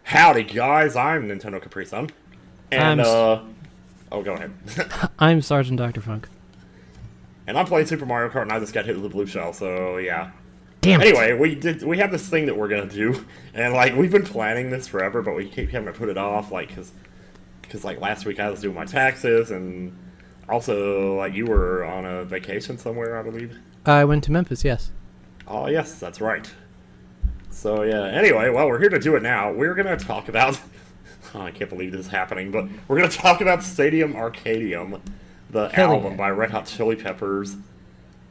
Howdy, guys. I'm Nintendo Capri Sun. And, oh, go ahead. I'm Sgtdrfunk. And I'm playing Super Mario Kart, and I just got hit with a blue shell, so, yeah. Damn it. Anyway, we have this thing that we're gonna do, and, like, we've been planning this forever, but we keep having to put it off, like, because like, last week I was doing my taxes, and also, like, you were on a vacation somewhere, I believe. I went to Memphis, yes. Oh, yes, that's right. So, yeah, anyway, well, we're here to do it now. We're gonna talk about... Oh, I can't believe this is happening, but we're going to talk about Stadium Arcadium, the album by Red Hot Chili Peppers,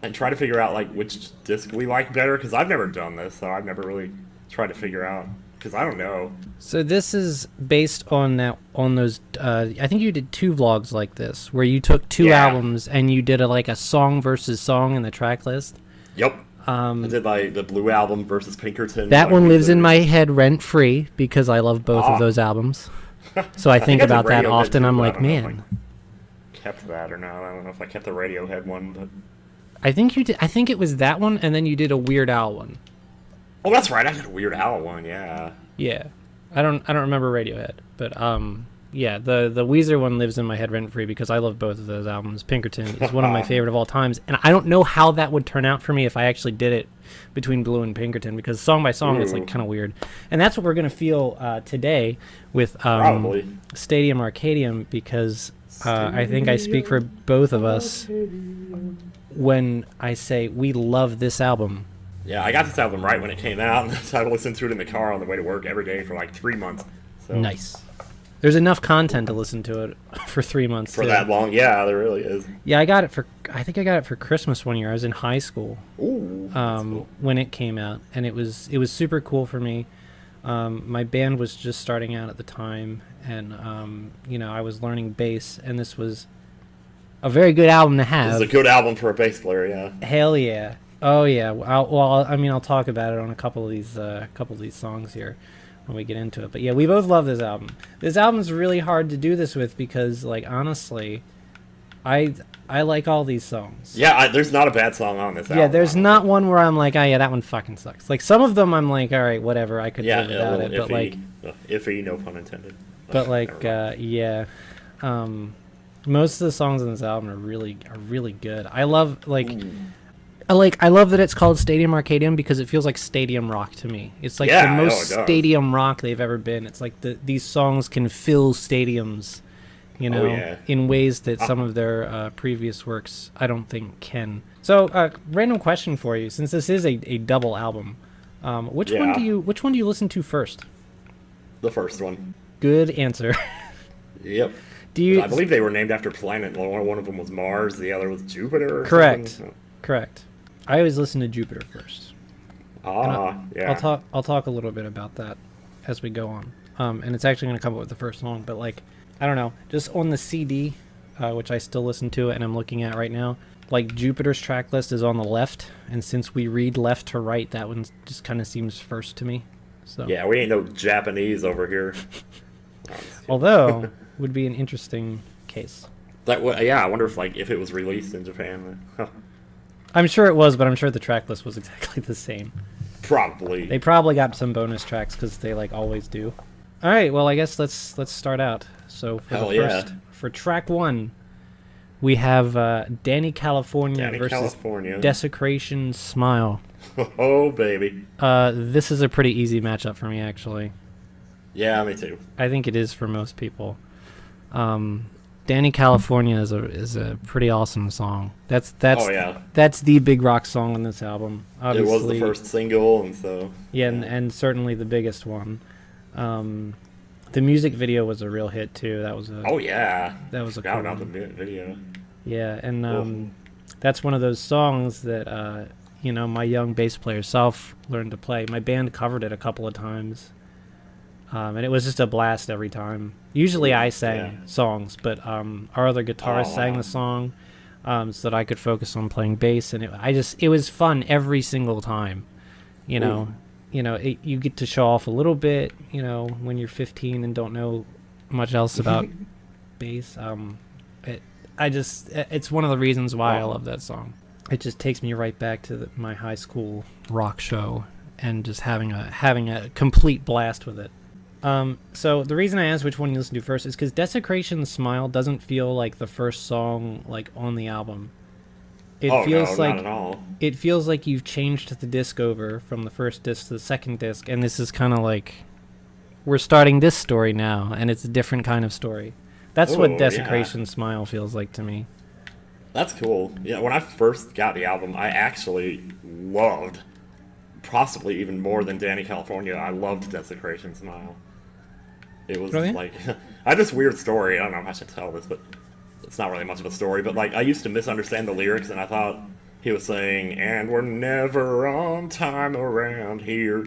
and try to figure out, like, which disc we like better, because I've never done this, so I've never really tried to figure out, because I don't know. So this is based on those, I think you did 2 vlogs like this, where you took 2 albums and you did a song versus song in the track list. Yep. I did, like, the Blue Album versus Pinkerton. That one lives in my head rent-free, because I love both of those albums. So I think about that often. I'm like, man. Kept that or not. I don't know if I kept the Radiohead one, but... I think you did. I think it was that one, and then you did a Weird Al one. Oh, that's right. I did a Weird Al one, yeah. Yeah. I don't remember Radiohead, but, yeah, the Weezer one lives in my head rent-free because I love both of those albums. Pinkerton is one of my favorite of all times, and I don't know how that would turn out for me if I actually did it between Blue and Pinkerton, because song by song it's like kind of weird. And that's what we're going to feel today with Stadium Arcadium, because I think I speak for both of us when I say we love this album. Yeah, I got this album right when it came out, and so I listened to it in the car on the way to work every day for like 3 months. So. Nice. There's enough content to listen to it for 3 months. For that long, yeah, there really is. Yeah, I think I got it for Christmas one year. I was in high school. Ooh, cool. When it came out, and it was super cool for me. My band was just starting out at the time, and I was learning bass, and this was a very good album to have. This is a good album for a bass player, yeah. Hell yeah. Oh yeah. I'll talk about it on a couple of these songs here when we get into it. But yeah, we both love this album. This album's really hard to do this with because, like, honestly, I like all these songs. Yeah, there's not a bad song on this album. Yeah, there's not one where I'm like, oh yeah, that one fucking sucks. Like, some of them I'm like, all right, whatever, I could live without it. But like, iffy, no pun intended. But like, yeah, most of the songs on this album are really good. I love I love that it's called Stadium Arcadium because it feels like stadium rock to me. It's like the most stadium rock they've ever been. It's like these songs can fill stadiums, in ways that some of their previous works I don't think can. So, random question for you, since this is a double album, which one do you listen to first? The first one. Good answer. Yep. I believe they were named after planet. One of them was Mars, the other was Jupiter. Correct. Correct. I always listen to Jupiter first. Yeah. I'll talk a little bit about that as we go on. And it's actually going to come up with the first song, but like, I don't know, just on the CD, which I still listen to and I'm looking at right now, like Jupiter's track list is on the left, and since we read left to right, that one just kind of seems first to me. So yeah, we ain't no Japanese over here. Although, would be an interesting case. I wonder if it was released in Japan. I'm sure it was, but I'm sure the track list was exactly the same. Probably. They probably got some bonus tracks because they like always do. All right, well I guess let's start out. So for track 1, we have Dani California versus Desecration Smile. Oh baby. This is a pretty easy matchup for me actually. Yeah, me too. I think it is for most people. Dani California is a pretty awesome song. That's the big rock song on this album. Obviously, it was the first single, and so and certainly the biggest one. The music video was a real hit too. That was a that was a cool about the video. Yeah, and that's one of those songs that my young bass player self learned to play. My band covered it a couple of times. And it was just a blast every time. Usually I sang songs, but our other guitarist sang the song so that I could focus on playing bass, and it was fun every single time. You get to show off a little bit, when you're 15 and don't know much else about bass. It's one of the reasons why I love that song. It just takes me right back to my high school rock show and just having a complete blast with it. So the reason I asked which one you listen to first is because Desecration Smile doesn't feel like the first song like on the album. It feels no, like not at all. it feels like you've changed the disc over from the first disc to the second disc, and this is kind of like we're starting this story now, and it's a different kind of story. That's what Desecration Smile feels like to me. That's cool. Yeah, when I first got the album, I actually loved, possibly even more than Dani California, I loved Desecration Smile. It was like, I have this weird story. I don't know if I should tell this, but it's not really much of a story. But like, I used to misunderstand the lyrics, and I thought he was saying, "And we're never on time around here."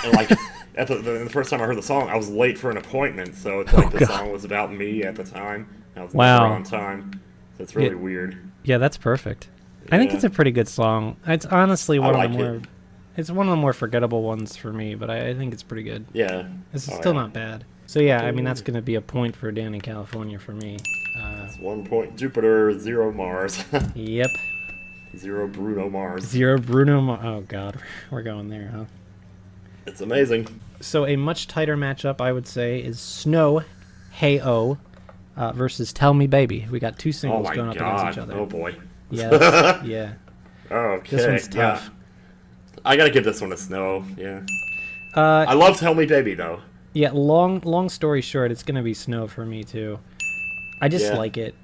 And like, the first time I heard the song, I was late for an appointment, so it's like the song was about me at the time. I was never on time. So it's really weird. Yeah, that's perfect. I think it's a pretty good song. It's honestly one of the more. It's one of the more forgettable ones for me, but I think it's pretty good. Yeah. This is still not bad. So yeah, I mean that's going to be a point for Dani California for me. It's 1 point. Jupiter, 0 Mars. Yep. 0 Bruno Mars. 0 Bruno Mars. Oh god, we're going there, huh? It's amazing. So a much tighter matchup, I would say, is Snow, Hey Oh, versus Tell Me Baby. We got two singles going up against each other. Oh boy. Yeah. Yeah. Okay. This one's tough. Yeah. I gotta give this one a Snow. Yeah. I love Tell Me Baby though. Yeah. Long story short, it's gonna be Snow for me too. I just like it.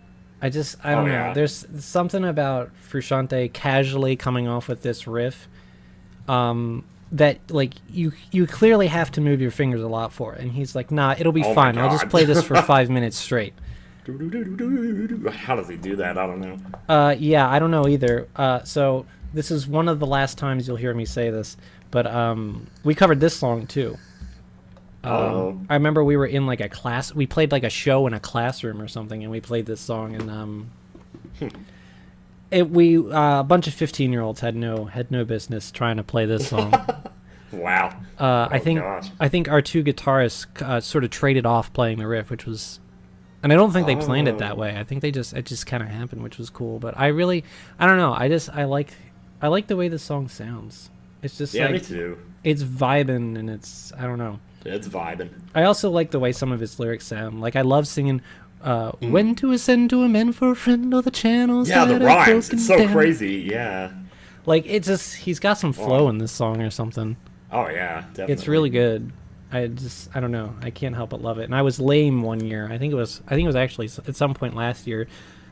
I don't know. Yeah. There's something about Frusciante casually coming off with this riff. That like you clearly have to move your fingers a lot for it, and he's like, nah, it'll be fine. I'll just play this for 5 minutes straight. How does he do that? I don't know. Yeah, I don't know either. So this is one of the last times you'll hear me say this, but we covered this song too. I remember we were in like a class. We played like a show in a classroom or something, and we played this song, and a bunch of 15-year-olds had no business trying to play this song. Wow. I think our two guitarists sort of traded off playing the riff, which was, and I don't think they planned it that way. I think it just kind of happened, which was cool. But I don't know. I like the way the song sounds. It's just me too. It's vibing, and I don't know. It's vibing. I also like the way some of his lyrics sound. Like I love singing. When to ascend to a man for a friend or the channels. Yeah, the rhymes. It's so crazy. Yeah. Like he's got some flow in this song or something. Oh yeah, definitely. It's really good. I don't know. I can't help but love it. And I was lame one year. I think it was actually at some point last year.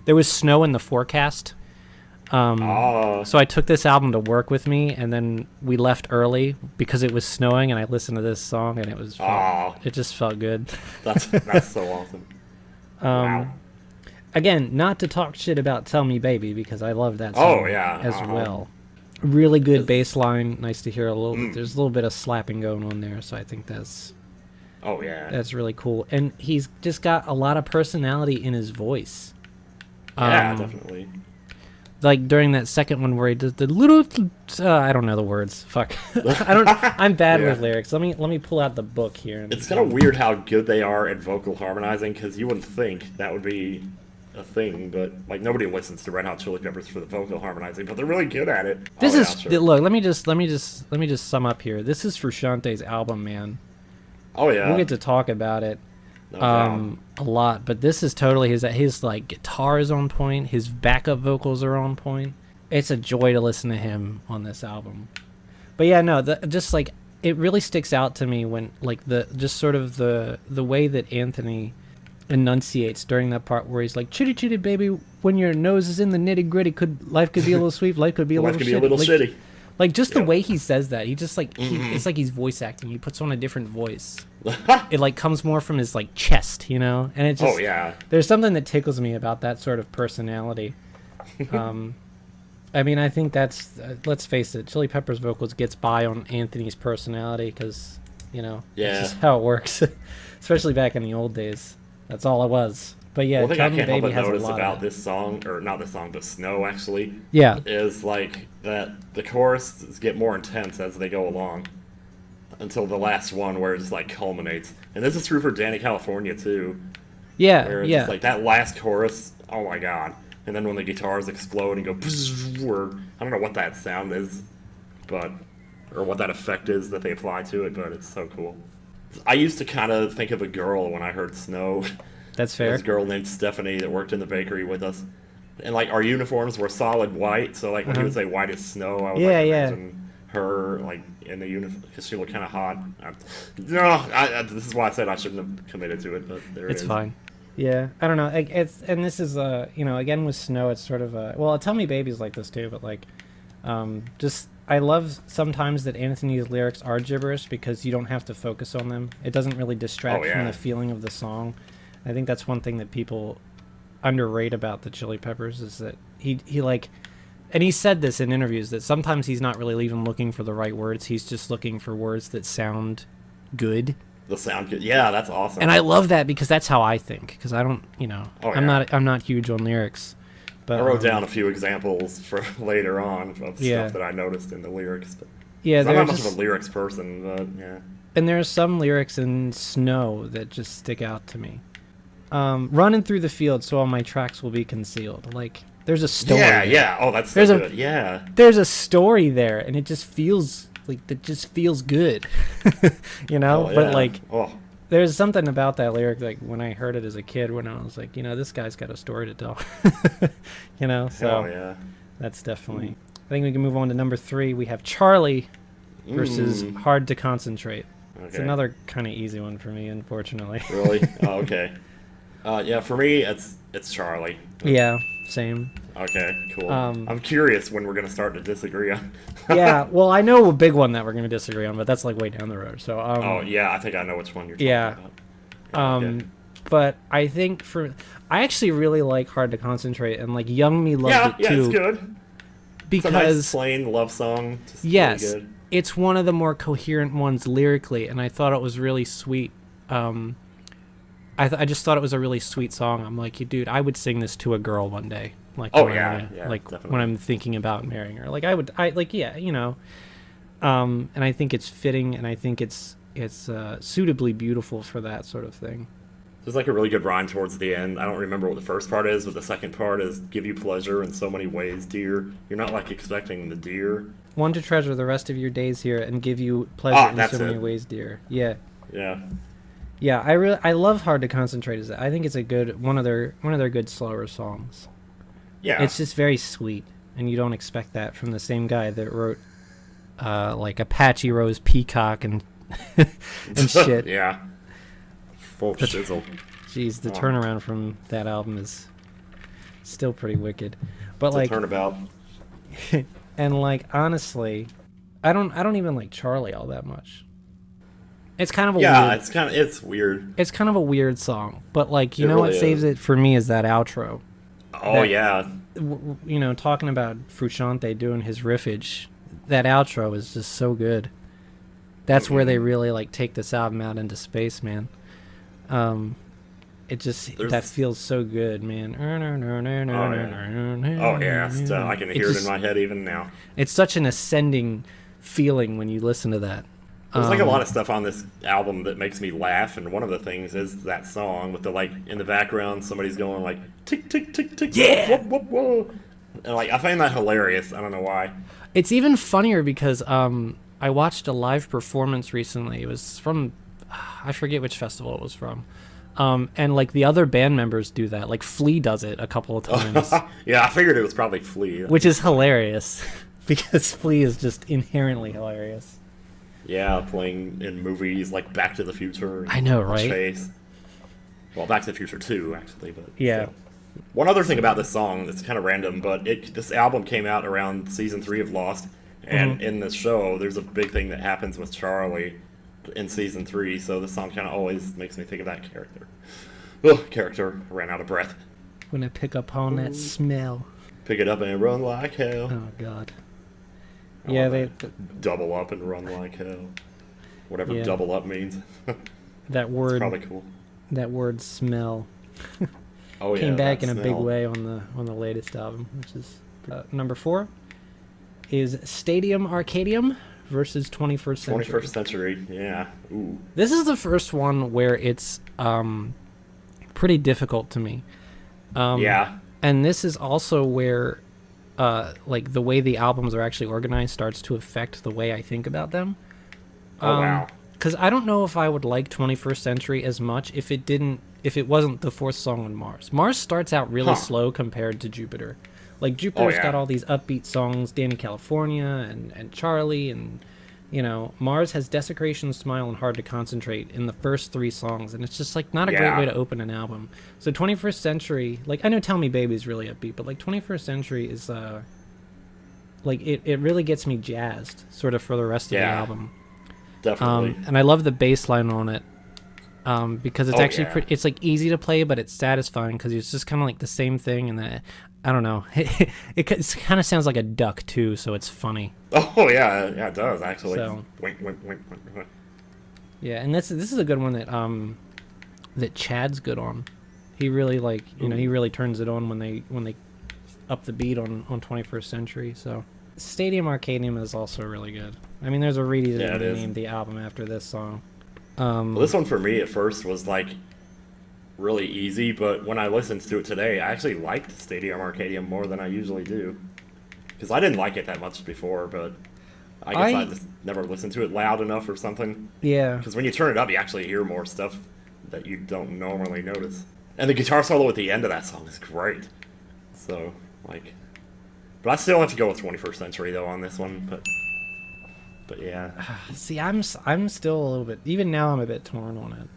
There was snow in the forecast. So I took this album to work with me, and then we left early because it was snowing, and I listened to this song, and it just felt good. That's so awesome. Wow. Again, not to talk shit about Tell Me Baby, because I love that song as well. Really good bass line. Nice to hear a little bit. There's a little bit of slapping going on there, so I think that's really cool. And he's just got a lot of personality in his voice. Yeah, definitely. Like during that second one where he does the little, I don't know the words. Fuck, I'm bad with lyrics. Let me pull out the book here. It's kind of weird how good they are at vocal harmonizing, because you wouldn't think that would be a thing, but like nobody listens to Red Hot Chili Peppers for the vocal harmonizing, but they're really good at it. Look. Let me just sum up here. This is Frusciante's album, man. Oh yeah. We'll get to talk about it. A lot, but this is totally his like guitar is on point, his backup vocals are on point. It's a joy to listen to him on this album. But yeah, no, just like it really sticks out to me when like the way that Anthony enunciates during that part where he's like, chitty chitty baby, when your nose is in the nitty gritty, life could be a little sweet, life could be a little shitty. Like just the way he says that, he just like it's like he's voice acting. He puts on a different voice. It like comes more from his like chest, you know, and it just there's something that tickles me about that sort of personality. I mean, I think that's let's face it, Chili Peppers vocals gets by on Anthony's personality because it's just how it works, especially back in the old days. That's all it was. But yeah, one thing I can't help Baby but has notice a lot about this song, or not this song, but Snow actually, is like that the choruses get more intense as they go along until the last one where it just like culminates. And this is true for Dani California too. Yeah, where it's just like that last chorus, oh my god. And then when the guitars explode and go, or I don't know what that sound is, or what that effect is that they apply to it, but it's so cool. I used to kind of think of a girl when I heard Snow. That's fair. This girl named Stephanie that worked in the bakery with us. And, like, our uniforms were solid white, so, like, when he would say white as snow, I would, imagine her, like, in the uniform, because she looked kind of hot. This is why I said I shouldn't have committed to it, but there it is. It's fine. Yeah, I don't know. And this is, again, with Snow, it's sort of well, Tell Me Baby's like this, too, but, like, I love sometimes that Anthony's lyrics are gibberish because you don't have to focus on them. It doesn't really distract from the feeling of the song. I think that's one thing that people underrate about the Chili Peppers is that he like, and he said this in interviews, that sometimes he's not really even looking for the right words. He's just looking for words that sound good. The sound good. Yeah, that's awesome. And I love that because that's how I think. Because I don't, I'm not huge on lyrics. But I wrote down a few examples for later on of stuff that I noticed in the lyrics. But I'm not much of a lyrics person, but yeah. And there's some lyrics in Snow that just stick out to me. Running through the field so all my tracks will be concealed. Like, there's a story. Yeah. Oh, that's so good. Yeah. There's a story there, and it just feels like good. But like, there's something about that lyric. Like when I heard it as a kid, when I was like, this guy's got a story to tell. So that's definitely. I think we can move on to number 3. We have Charlie versus Hard to Concentrate. Okay. It's another kind of easy one for me, unfortunately. Really? Oh, okay. For me, it's Charlie. Yeah, same. Okay, cool. I'm curious when we're going to start to disagree on. Yeah, well, I know a big one that we're going to disagree on, but that's like way down the road. So. I think I know which one you're talking about. Okay. But I think I actually really like Hard to Concentrate, and like Young Me loved it too. Yeah, it's good. Because it's a nice, plain love song. Just yes, really good. It's one of the more coherent ones lyrically, and I thought it was really sweet. I just thought it was a really sweet song. I'm like, dude, I would sing this to a girl one day. Like, when I'm thinking about marrying her. Like, and I think it's fitting, and I think it's suitably beautiful for that sort of thing. There's like a really good rhyme towards the end. I don't remember what the first part is, but the second part is give you pleasure in so many ways, dear. You're not like expecting the deer. One to treasure the rest of your days here and give you pleasure in so many ways, dear. Yeah. Yeah. Yeah, I love Hard to Concentrate. I think it's a good one of their good slower songs. Yeah. It's just very sweet, and you don't expect that from the same guy that wrote like Apache Rose Peacock and and shit. Yeah. Full shizzle. Jeez, the turnaround from that album is still pretty wicked. But it's like a turnabout. And like honestly, I don't even like Charlie all that much. It's kind of a weird, it's weird. It's kind of a weird song, but like what saves it for me is that outro. Talking about Frusciante doing his riffage, that outro is just so good. That's where they really like take this album out into space, man. It just that feels so good, man. I can hear it in my head even now. It's such an ascending feeling when you listen to that. There's like a lot of stuff on this album that makes me laugh, and one of the things is that song with the like in the background somebody's going like tick tick tick tick, yeah, whoa, whoa, whoa. And like I find that hilarious. I don't know why. It's even funnier because I watched a live performance recently. It was from I forget which festival it was from. And like the other band members do that. Like Flea does it a couple of times. Yeah, I figured it was probably Flea. Which is hilarious because Flea is just inherently hilarious. Yeah, playing in movies like Back to the Future. I know, right? Chase. Well, Back to the Future 2, actually. But yeah. One other thing about this song that's kind of random, but this album came out around season 3 of Lost, and in the show, there's a big thing that happens with Charlie in season 3, so this song kind of always makes me think of that character. Character. I ran out of breath. When I pick up on that smell. Pick it up and run like hell. Oh, God. They double up and run like hell. Whatever double up means. That word. It's probably cool. That word smell. Came back in a big way on the latest album, which is number 4 is Stadium Arcadium versus 21st Century. 21st Century, yeah. Ooh. This is the first one where it's pretty difficult to me. Yeah. And this is also where like the way the albums are actually organized starts to affect the way I think about them. Wow. because I don't know if I would like 21st Century as much if it wasn't the fourth song on Mars. Mars starts out really slow compared to Jupiter. Like, Jupiter's got all these upbeat songs, Dani California and Charlie, and, you know, Mars has Desecration Smile and Hard to Concentrate in the first 3 songs, and it's just, like, not a great way to open an album. So 21st Century, like, I know Tell Me Baby is really upbeat, but, like, 21st Century is, like, it really gets me jazzed, sort of, for the rest of the album. Definitely. And I love the bass line on it. Because it's actually it's like easy to play, but it's satisfying because it's just kind of like the same thing, and then I don't know, it kind of sounds like a duck too, so it's funny. Oh yeah, it does actually. So, wink, wink, wink, wink. Yeah, and this is a good one that Chad's good on. He really he really turns it on when they up the beat on 21st Century. So Stadium Arcadium is also really good. I mean, there's a reason they named the album after this song. Well, this one for me at first was like really easy, but when I listened to it today, I actually liked Stadium Arcadium more than I usually do. Because I didn't like it that much before, but I guess I just never listened to it loud enough or something. Yeah. Because when you turn it up, you actually hear more stuff that you don't normally notice. And the guitar solo at the end of that song is great. So, like... But I still have to go with 21st Century, though, on this one, But yeah. See, I'm still a little bit... Even now, I'm a bit torn on it.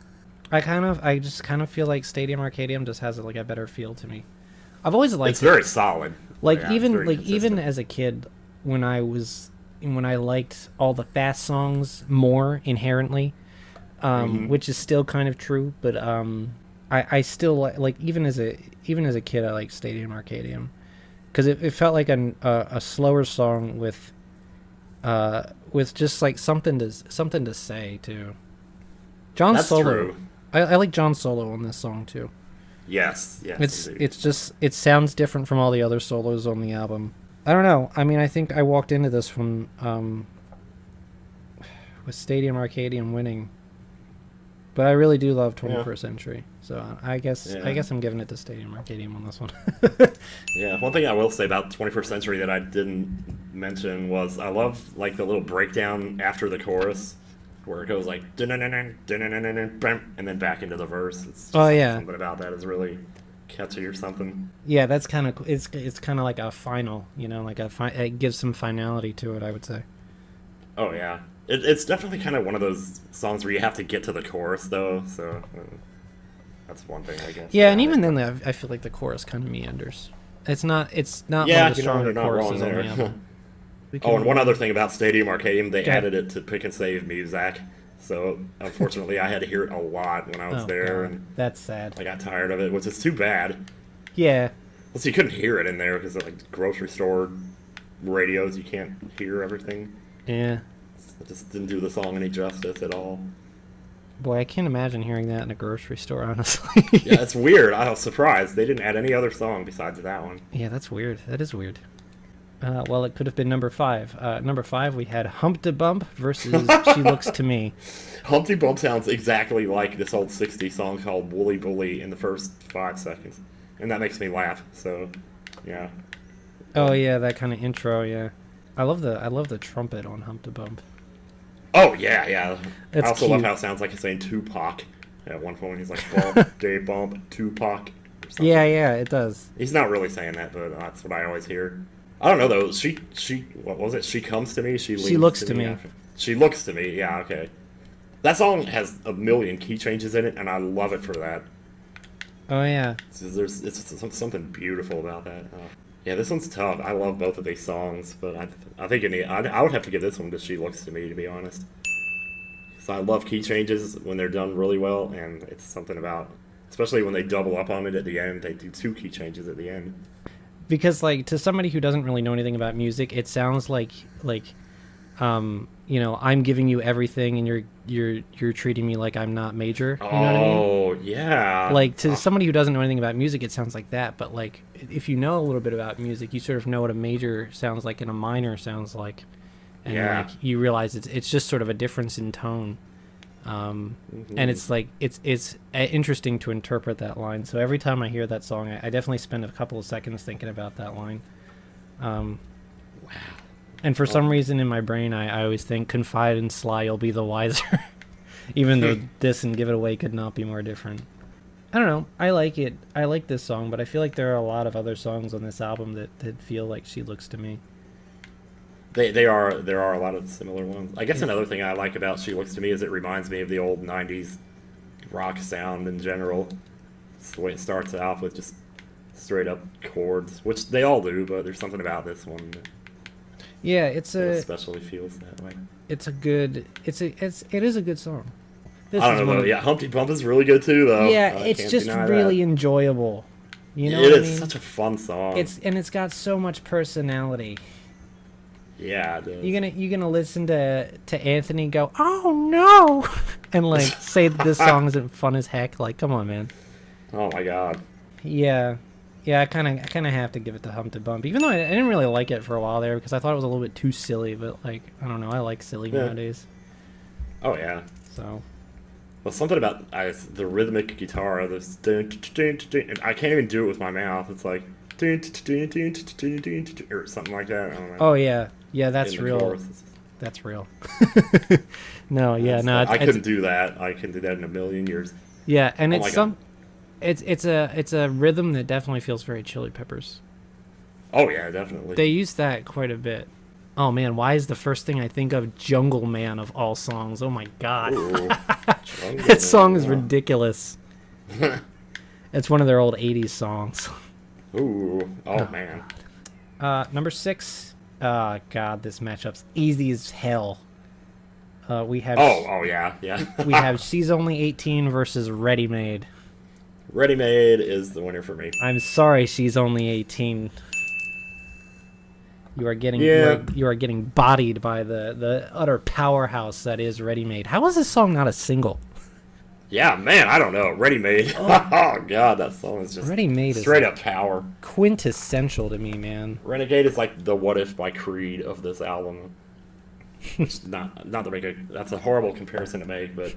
I just kind of feel like Stadium Arcadium just has like a better feel to me. I've always liked it's very solid. Like even as a kid, when I liked all the fast songs more inherently, which is still kind of true, but I still like even as a kid I liked Stadium Arcadium because it felt like a slower song with just like something to say too. That's solo. True. I like John's solo on this song too. Yes. It sounds different from all the other solos on the album. I don't know. I mean, I think I walked into this one with Stadium Arcadium winning, but I really do love 21st Century. So I guess I'm giving it to Stadium Arcadium on this one. Yeah, one thing I will say about 21st Century that I didn't mention was I love like the little breakdown after the chorus where it goes like and then back into the verse. It's just something about that is really catchy or something. Yeah, that's kind of it's kind of like a final, like it gives some finality to it, I would say. Oh yeah, it's definitely kind of one of those songs where you have to get to the chorus though, so that's one thing I guess. Yeah, and even then I feel like the chorus kind of meanders. It's not one of the stronger choruses on the album. And one other thing about Stadium Arcadium, they added it to Pick and Save Music, so unfortunately I had to hear it a lot when I was there. God. And that's sad. I got tired of it, which is too bad. Yeah. Well, so you couldn't hear it in there because like grocery store radios, you can't hear everything. Yeah. It just didn't do the song any justice at all. Boy, I can't imagine hearing that in a grocery store, honestly. Yeah, it's weird. I was surprised. They didn't add any other song besides that one. Yeah, that's weird. That is weird. Well, it could have been number 5. Number 5, we had Hump de Bump versus She Looks to Me. Hump de Bump sounds exactly like this old 60s song called Wooly Bully in the first 5 seconds. And that makes me laugh, so, yeah. Oh, yeah, that kind of intro, yeah. I love the trumpet on Hump de Bump. Oh, yeah. It's I also cute. love how it sounds like he's saying Tupac. At one point, he's like, Bump, de Bump, Tupac. Or something. Yeah, it does. He's not really saying that, but that's what I always hear. I don't know, though. She what was it? She comes to me? She looks to me. She looks to me, yeah, okay. That song has a million key changes in it, and I love it for that. Oh, yeah. It's something beautiful about that. Yeah, this one's tough. I love both of these songs, but I think I would have to give this one to She Looks to Me, to be honest. So I love key changes when they're done really well, and it's something about, especially when they double up on it at the end, they do 2 key changes at the end. Because, like, to somebody who doesn't really know anything about music, it sounds like I'm giving you everything, and you're treating me like I'm not major. You know what I mean? Oh, yeah. Like, to somebody who doesn't know anything about music, it sounds like that. But, like, if you know a little bit about music, you sort of know what a major sounds like and a minor sounds like. And, like, you realize it's just sort of a difference in tone. And it's like it's interesting to interpret that line. So every time I hear that song, I definitely spend a couple of seconds thinking about that line. Wow. And for some reason in my brain, I always think, confide in Sly, you'll be the wiser. Even though this and Give It Away could not be more different. I don't know. I like it. I like this song, but I feel like there are a lot of other songs on this album that feel like She Looks to Me. There are a lot of similar ones. I guess another thing I like about She Looks to Me is it reminds me of the old 90s rock sound in general. It's the way it starts off with just straight up chords, which they all do, but there's something about this one that it especially feels that way. It is a good song. This I don't know, yeah, Hump de Bump is really good too, though. Yeah, it's just really enjoyable. You know it what I is mean? such a fun song. It's got so much personality. Yeah, it does. You're gonna listen to Anthony go, "Oh no," and like say that this song isn't fun as heck. Like, come on, man. Oh my god. Yeah. I kind of have to give it to Hump de Bump, even though I didn't really like it for a while there because I thought it was a little bit too silly. But like, I don't know, I like silly nowadays. Oh yeah. So. Well, something about the rhythmic guitar. This and I can't even do it with my mouth. It's like or something like that. I don't know. Oh yeah, that's real. Chorus. That's real. No, I couldn't do that. I couldn't do that in a million years. Yeah, and it's a rhythm that definitely feels very Chili Peppers. Oh yeah, definitely. They use that quite a bit. Oh man, why is the first thing I think of Jungle Man of all songs? Oh my god. That song is ridiculous. It's one of their old 80s songs. Ooh. Oh man. Number 6. God, this matchup's easy as hell. We have Oh yeah. we have She's Only 18 versus Readymade. Readymade is the winner for me. I'm sorry, She's Only 18. You are getting you are getting bodied by the utter powerhouse that is Readymade. How is this song not a single? Yeah, man, I don't know. Readymade. Oh god, that song is just Readymade straight is up power. Quintessential to me, man. Renegade is like the What If by Creed of this album. It's not to make that's a horrible comparison to make, but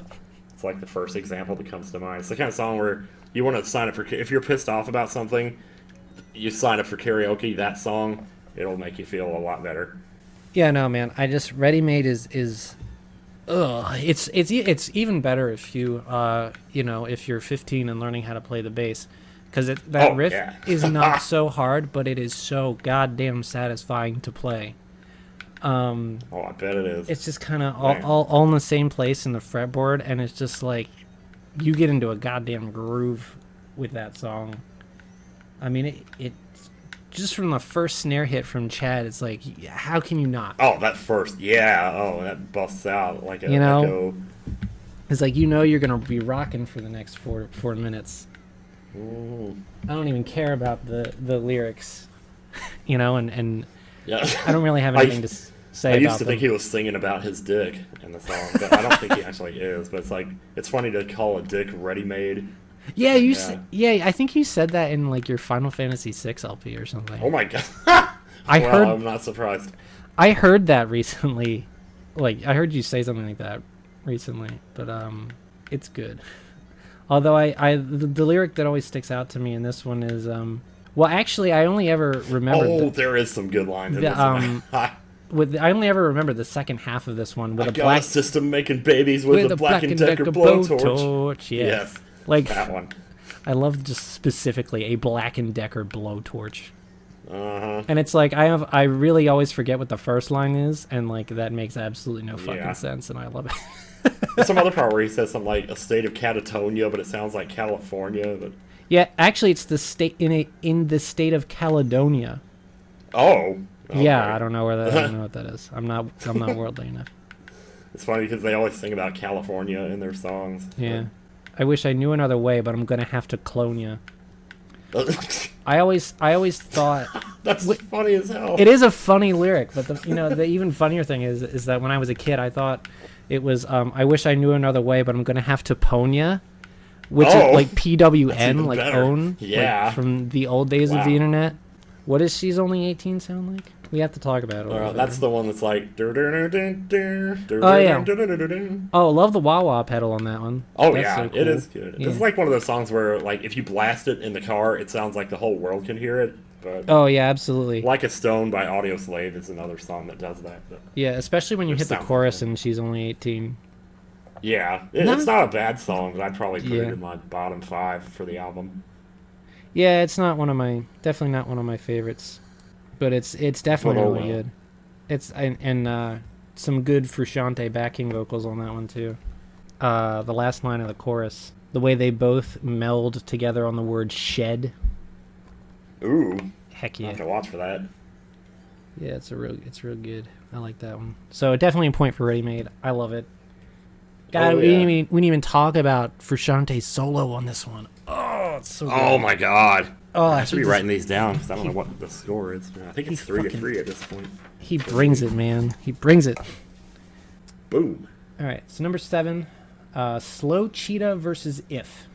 it's like the first example that comes to mind. It's the kind of song where you want to sign up for, if you're pissed off about something, you sign up for karaoke, that song, it'll make you feel a lot better. Yeah, no, man. Readymade is it's even better if you if you're 15 and learning how to play the bass, because that riff is not so hard, but it is so goddamn satisfying to play. I bet it is. It's just kind of all in the same place in the fretboard, and it's just like you get into a goddamn groove with that song. I mean, it just from the first snare hit from Chad, it's like, how can you not? Oh, that first, that busts out like a echo. It's like, you're gonna be rocking for the next four minutes. Ooh. I don't even care about the lyrics, and yeah. I don't really have anything to say about I used to think he was singing about his dick in the song, but I don't think he actually is. But it's like, it's funny to call a dick Readymade. Yeah, I think you said that in like your Final Fantasy VI LP or something. Oh my god! I'm not surprised. I heard that recently. Like, I heard you say something like that recently, but it's good. Although the lyric that always sticks out to me in this one is well, actually, I only ever remember. There is some good lines in this one. I only ever remember the second half of this one with a black system making babies with a Black and Decker blowtorch. Yeah. Yes. Like that one. I love just specifically a Black and Decker blowtorch. Uh-huh. And it's like I really always forget what the first line is, and like that makes absolutely no fucking sense, and I love it. There's some other part where he says something like a state of catatonia, but it sounds like California. But yeah, actually, it's the state in the state of Caledonia. Oh. Okay. Yeah, I don't know what that is. I'm not worldly enough. It's funny because they always sing about California in their songs. Yeah. I wish I knew another way, but I'm gonna have to clone you. I always thought that's funny as hell. It is a funny lyric, but the even funnier thing is that when I was a kid, I thought it was I wish I knew another way, but I'm gonna have to pwn ya, which is like PWN, like better. own, like from the old days of the internet. What does She's Only 18 sound like? We have to talk about it. That's the one that's like. Oh yeah. Oh, love the wah wah pedal on that one. Oh that's yeah, so cool. It is good. Yeah. It's like one of those songs where, like, if you blast it in the car, it sounds like the whole world can hear it. But oh yeah, absolutely. Like a Stone by Audio Slave is another song that does that. But yeah, especially when you hit the chorus and She's Only 18. Yeah, No. it's not a bad song, but I'd probably put it Yeah. in my bottom 5 for the album. Yeah, it's not definitely not one of my favorites, but it's definitely But oh really well. good. It's and some good Frusciante backing vocals on that one too. The last line of the chorus, the way they both meld together on the word shed. Ooh, Heck I yeah. have to watch for that. Yeah, it's real good. I like that one. So definitely a point for Readymade. I love it. God, Oh, we yeah. didn't even talk about Frusciante's solo on this one. Oh, it's so good. Oh my god. Oh, I should he be just- writing these down because I don't know what the score is. I think it's he 3 to fucking- 3 at this point. He brings it, man. He brings it. Boom. All right, so number 7, Slow Cheetah versus If.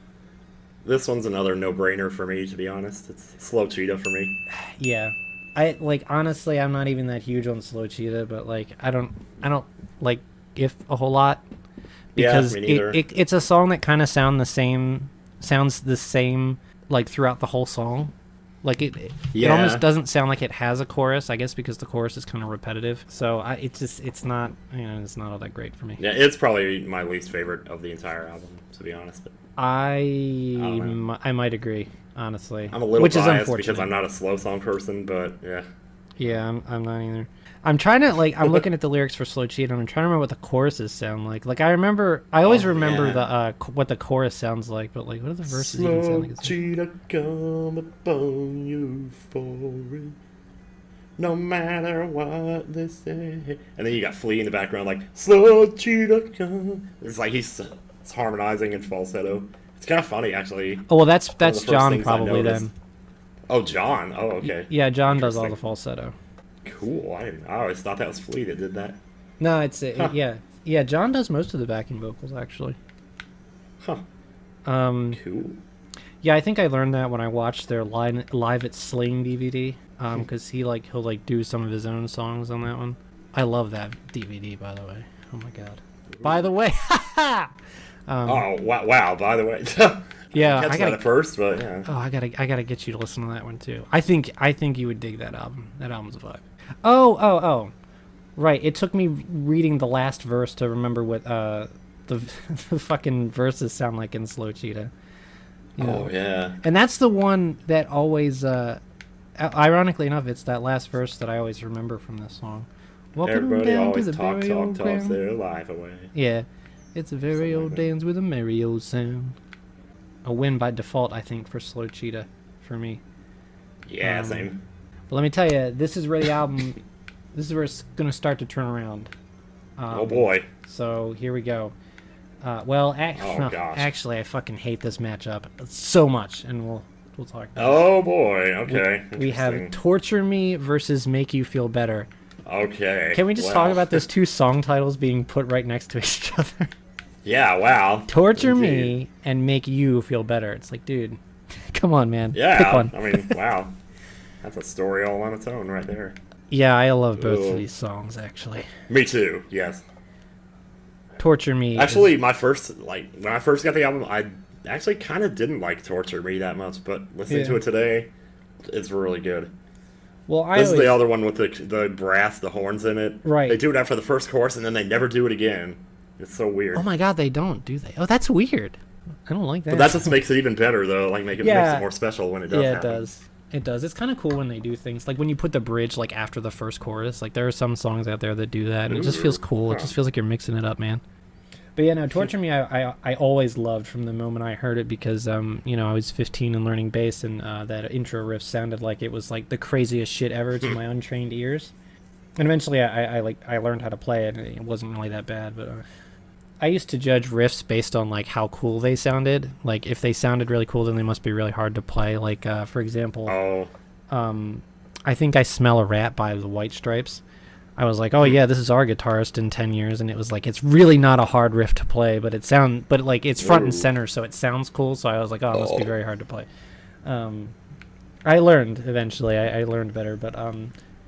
This one's another no-brainer for me, to be honest. It's Slow Cheetah for me. Yeah, I like honestly, I'm not even that huge on Slow Cheetah, but like I don't like If a whole lot because me neither. it's a song that kind of sounds the same like throughout the whole song. Like it Yeah. almost doesn't sound like it has a chorus, I guess, because the chorus is kind of repetitive. So it's not it's not all that great for me. Yeah, it's probably my least favorite of the entire album, to be honest. But I might agree, honestly. I'm a little which is biased unfortunate. because I'm not a slow song person, but yeah. Yeah, I'm not either. I'm trying to I'm looking at the lyrics for Slow Cheetah and I'm trying to remember what the choruses sound like. Like I always remember yeah. what the chorus sounds like, but like what do the verses even sound like? It's- Cheetah come upon you for it, no matter what they say. And then you got Flea in the background like, slow cheetah come. It's like it's harmonizing in falsetto. It's kind of funny, actually. Oh well, that's One of the first John things I probably noticed. then. Oh, John. Oh, okay. Yeah, John does all the Interesting. falsetto. Cool. I always thought that was Flea that did that. No, it's Huh. yeah. John does most of the backing vocals actually. Huh. Cool. Yeah, I think I learned that when I watched their live at Sling DVD. Because he'll do some of his own songs on that one. I love that DVD, by the way. Oh my god. By the way, Oh, wow. By the way. yeah, Catch I that gotta at first, but yeah. Oh, I gotta get you to listen to that one too. I think you would dig that album. That album's a vibe. Oh. Right. It took me reading the last verse to remember what the the fucking verses sound like in Slow Cheetah. You know? Oh, yeah. And that's the one that always, ironically enough, it's that last verse that I always remember from this song. Walking Everybody down to always the talks very old ground. their life away. Yeah, it's a very Something old like that. dance with a merry old sound. A win by default, I think, for Slow Cheetah, for me. Yeah, same. But let me tell you, this is where the album, this is where it's gonna start to turn around. Oh, boy. So here we go. Oh, gosh. Actually, I fucking hate this matchup so much, and we'll talk. About Oh, boy. Okay. it. We have Interesting. Torture Me versus Make You Feel Better. Okay. Can we just talk about those two song titles being put right next to each other? Yeah, wow. Torture Indeed. Me and Make You Feel Better. It's like, dude, come on, man. Yeah. Pick one. I mean, wow. That's a story all on its own right there. Yeah, I love both Ugh. of these songs, actually. Me too, yes. Torture Me. Actually, when I first got the album, I actually kind of didn't like Torture Me that much, but listening to Yeah. it today, it's really good. Well, This is the other one with the brass, the horns in it. Right. They do it after the first chorus, and then they never do it again. It's so weird. Oh my god, they don't, do they? Oh, that's weird. I don't like that. But that just makes it even better, though. Like, makes Yeah. it more special when it does Yeah, it happen. does. It does. It's kind of cool when they do things like when you put the bridge like after the first chorus. Like there are some songs out there that do that, and it just feels cool. It Huh. just feels like you're mixing it up, man. But yeah, no, Torture Me, I always loved from the moment I heard it because I was 15 and learning bass, and that intro riff sounded like it was like the craziest shit ever to my untrained ears. And eventually, I learned how to play it, and it wasn't really that bad. But I used to judge riffs based on like how cool they sounded. Like if they sounded really cool, then they must be really hard to play. Like for example, Oh, I think I Smell a Rat by the White Stripes. I was like, oh yeah, this is our guitarist in 10 years, and it was like, it's really not a hard riff to play, but it's front and Ooh. center, so it sounds cool. So I was like, oh, it must be very hard to play. I learned eventually. I learned better, but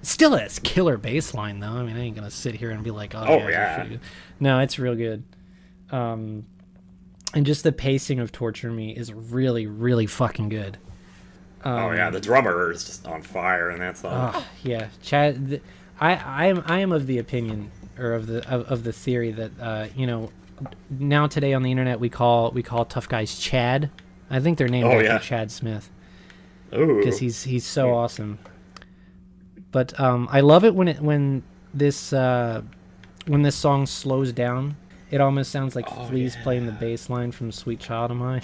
still it's killer bass line though. I mean, I ain't gonna sit here and be like, oh yeah. No, it's real good. And just the pacing of Torture Me is really, really fucking good. oh yeah, the drummer is just on fire in that song. Yeah, Chad. I am of the opinion or of the theory that now today on the internet we call tough guys Chad. I think they're named after Chad Smith. Ooh. Because he's so awesome. But I love it when this song slows down. It almost sounds like Flea's playing the bass line from "Sweet Child of Mine."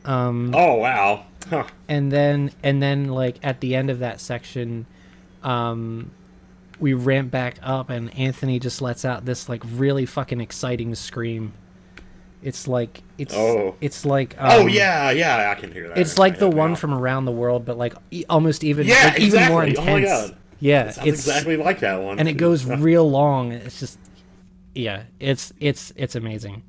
Oh wow! Huh. And then like at the end of that section, we ramp back up, and Anthony just lets out this like really fucking exciting scream. It's like I can hear that. It's like the one from Around the World, but like almost even exactly. even more intense. Oh my God. Yeah, it's exactly like that one. And it goes real long. It's just it's amazing.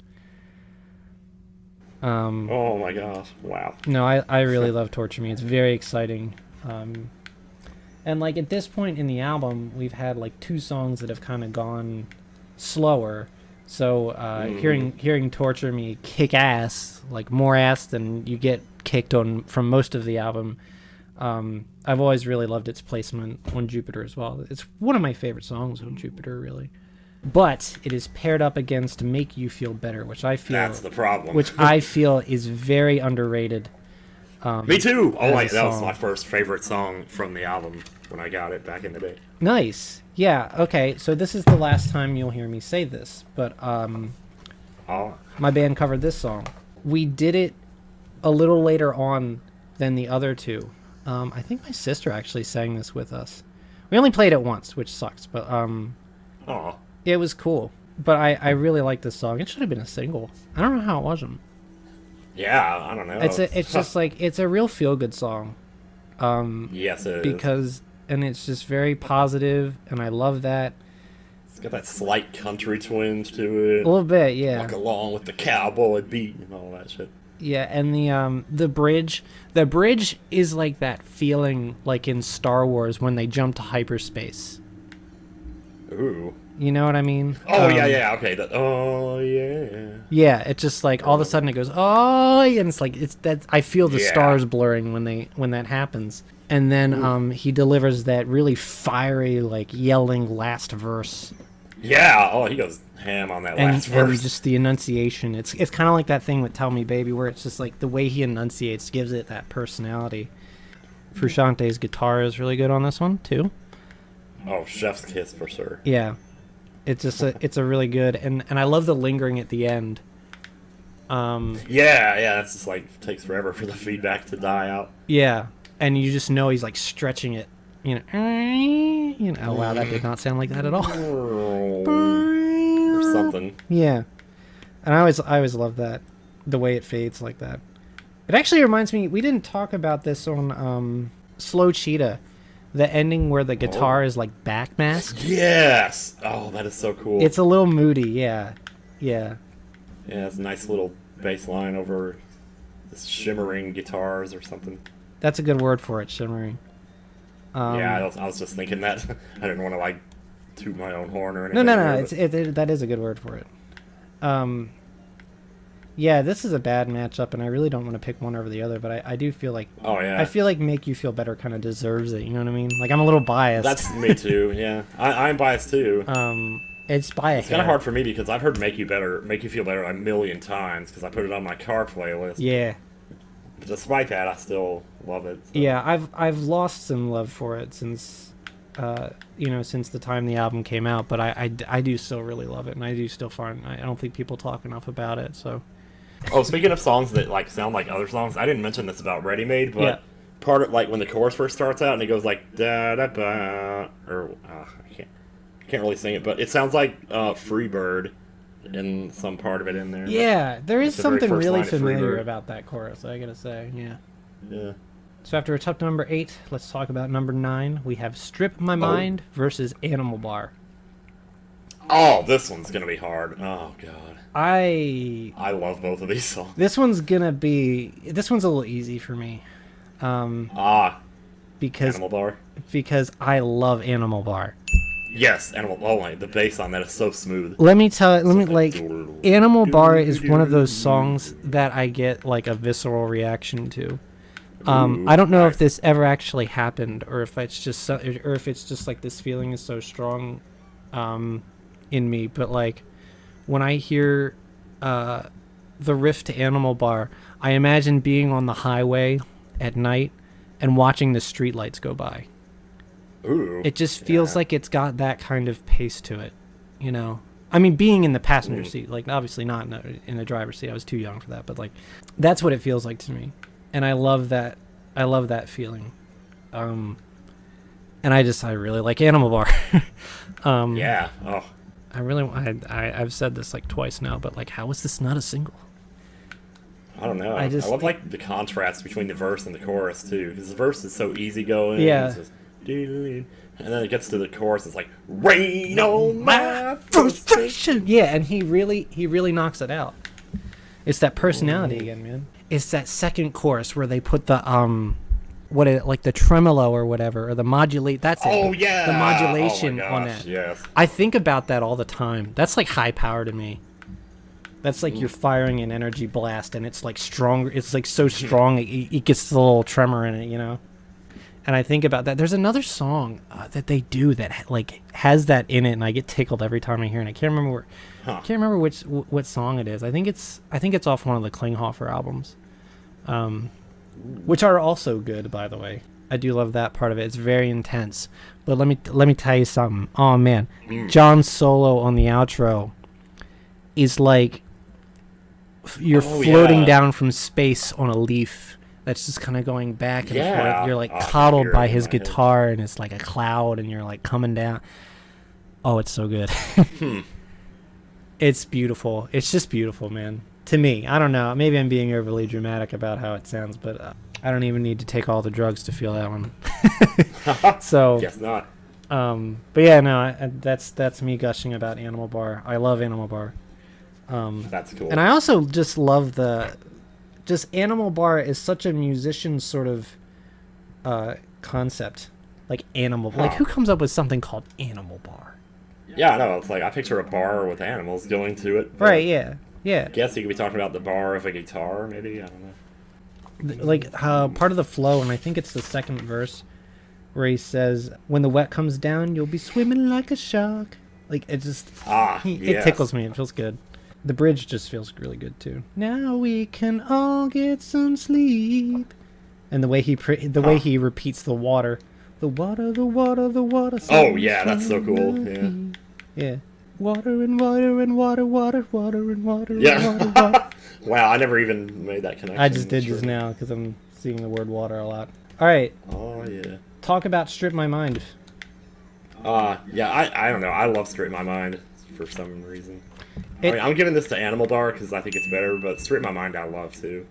Oh my gosh! Wow. No, I really love Torture Me. It's very exciting. And like at this point in the album, we've had like 2 songs that have kind of gone slower. So hearing Torture Me kick ass, like more ass than you get kicked on from most of the album, I've always really loved its placement on Jupiter as well. It's one of my favorite songs on Jupiter, really. But it is paired up against Make You Feel Better, which I feel that's the problem. Which I feel is very underrated. Me too. Oh, that was my first favorite song from the album when I got it back in the day. Nice. Yeah. Okay. So this is the last time you'll hear me say this, but my band covered this song. We did it a little later on than the other 2. I think my sister actually sang this with us. We only played it once, which sucks, but it was cool. But I really like this song. It should have been a single. I don't know how it wasn't. Yeah, I don't know. It's just like it's a real feel good song. Yes, it is. And it's just very positive, and I love that. It's got that slight country twinge to it. A little bit, yeah. Walk along with the cowboy beat and all that shit. Yeah, and the bridge is like that feeling like in Star Wars when they jump to hyperspace. Ooh. You know what I mean? Oh yeah, okay. Oh yeah. Yeah, it's just like all of a sudden it goes oh, and it's like it's that I feel the stars blurring when that happens. And then he delivers that really fiery, like yelling last verse. Yeah. Oh, he goes ham on that last verse. And just the enunciation. It's kind of like that thing with "Tell Me Baby," where it's just like the way he enunciates gives it that personality. Frusciante's guitar is really good on this one too. Oh, chef's kiss for sure. Yeah, it's just it's a really good, and I love the lingering at the end. Yeah, it's just like takes forever for the feedback to die out. Yeah. And you just know he's like stretching it, you know. Oh wow, that did not sound like that at all. Or something. Yeah, and I always love that, the way it fades like that. It actually reminds me, we didn't talk about this on Slow Cheetah, the ending where the guitar is like backmasked. Yes. Oh, that is so cool. It's a little moody. Yeah. Yeah, it's a nice little bass line over this shimmering guitars or something. That's a good word for it, shimmering. Yeah, I was just thinking that. I didn't want to like toot my own horn or anything. No. That is a good word for it. Yeah, this is a bad matchup, and I really don't want to pick one over the other, but I do feel like I feel like Make You Feel Better kind of deserves it. You know what I mean? Like I'm a little biased. That's me too. Yeah, I'm biased too. It's by a hair. It's kind of hard for me because I've heard Make You Feel Better a million times because I put it on my car playlist. Yeah. But despite that, I still love it. So. Yeah, I've lost some love for it since since the time the album came out, but I do still really love it, and I do still find I don't think people talk enough about it. So. Oh, speaking of songs that like sound like other songs, I didn't mention this about Readymade, but part of like when the chorus first starts out and it goes like da da ba, or I can't really sing it, but it sounds like Freebird. In some part of it in there. Yeah, there is something really familiar about that chorus, I gotta say. Yeah. So after it's up to number 8, let's talk about number 9. We have Strip My Mind versus Animal Bar. Oh, this one's gonna be hard. Oh god. I love both of these songs. This one's a little easy for me. Because Animal Bar. Because I love Animal Bar. Yes, the bass on that is so smooth. Animal Bar is one of those songs that I get like a visceral reaction to. I don't know if this ever actually happened, or if it's just like this feeling is so strong, in me. But like, when I hear the riff to Animal Bar, I imagine being on the highway at night and watching the streetlights go by. Ooh. It just feels like it's got that kind of pace to it, you know? I mean, being in the passenger seat, like, obviously not in the driver's seat. I was too young for that, but, like, that's what it feels like to me. And I love that. I love that feeling. And I really like Animal Bar. Yeah. Oh. I've said this, like, twice now, but, like, how is this not a single? I don't know. I love, like, the contrast between the verse and the chorus, too. Because the verse is so easygoing. Yeah. It's just, and then it gets to the chorus, it's like, rain on my frustration. Yeah, and he really knocks it out. It's that personality again, man. It's that second chorus where they put the like the tremolo or whatever, or the modulate. That's it. Oh yeah, the modulation oh my gosh, on that. Yes. I think about that all the time. That's like high power to me. That's like you're firing an energy blast, and it's like stronger. It's like so strong, it gets the little tremor in it, you know. And I think about that. There's another song that they do that like has that in it, and I get tickled every time I hear it. I can't remember what song it is. I think it's off one of the Klinghoffer albums, which are also good, by the way. I do love that part of it. It's very intense. But let me tell you something. Oh man, John's solo on the outro is like you're floating down from space on a leaf. That's just kind of going back and forth. You're like coddled by his guitar, and it's like a cloud, and you're like coming down. Oh, it's so good. It's beautiful. It's just beautiful, man. To me, I don't know. Maybe I'm being overly dramatic about how it sounds, but I don't even need to take all the drugs to feel that one. So, guess not. But yeah, no, that's me gushing about Animal Bar. I love Animal Bar. That's cool. And I also just love Animal Bar is such a musician sort of concept. Like like who comes up with something called Animal Bar? Yeah, I know. It's like I picture a bar with animals going to it. Right, yeah. Yeah. I guess you could be talking about the bar of a guitar, maybe. I don't know. Like part of the flow, and I think it's the second verse, where he says, "When the wet comes down, you'll be swimming like a shark." Like it just, it tickles me. It feels good. The bridge just feels really good too. Now we can all get some sleep, and the way he repeats the water, the water, the water, the water. Oh yeah, that's so cool. Yeah. Yeah. Water and water and water, water, water and water. Yeah. And water. Wow, I never even made that connection. I just did just now because I'm seeing the word water a lot. All right. Oh yeah. Talk about Strip My Mind. Yeah, I don't know. I love Strip My Mind for some reason. I mean, I'm giving this to Animal Bar because I think it's better, but Strip My Mind I love too.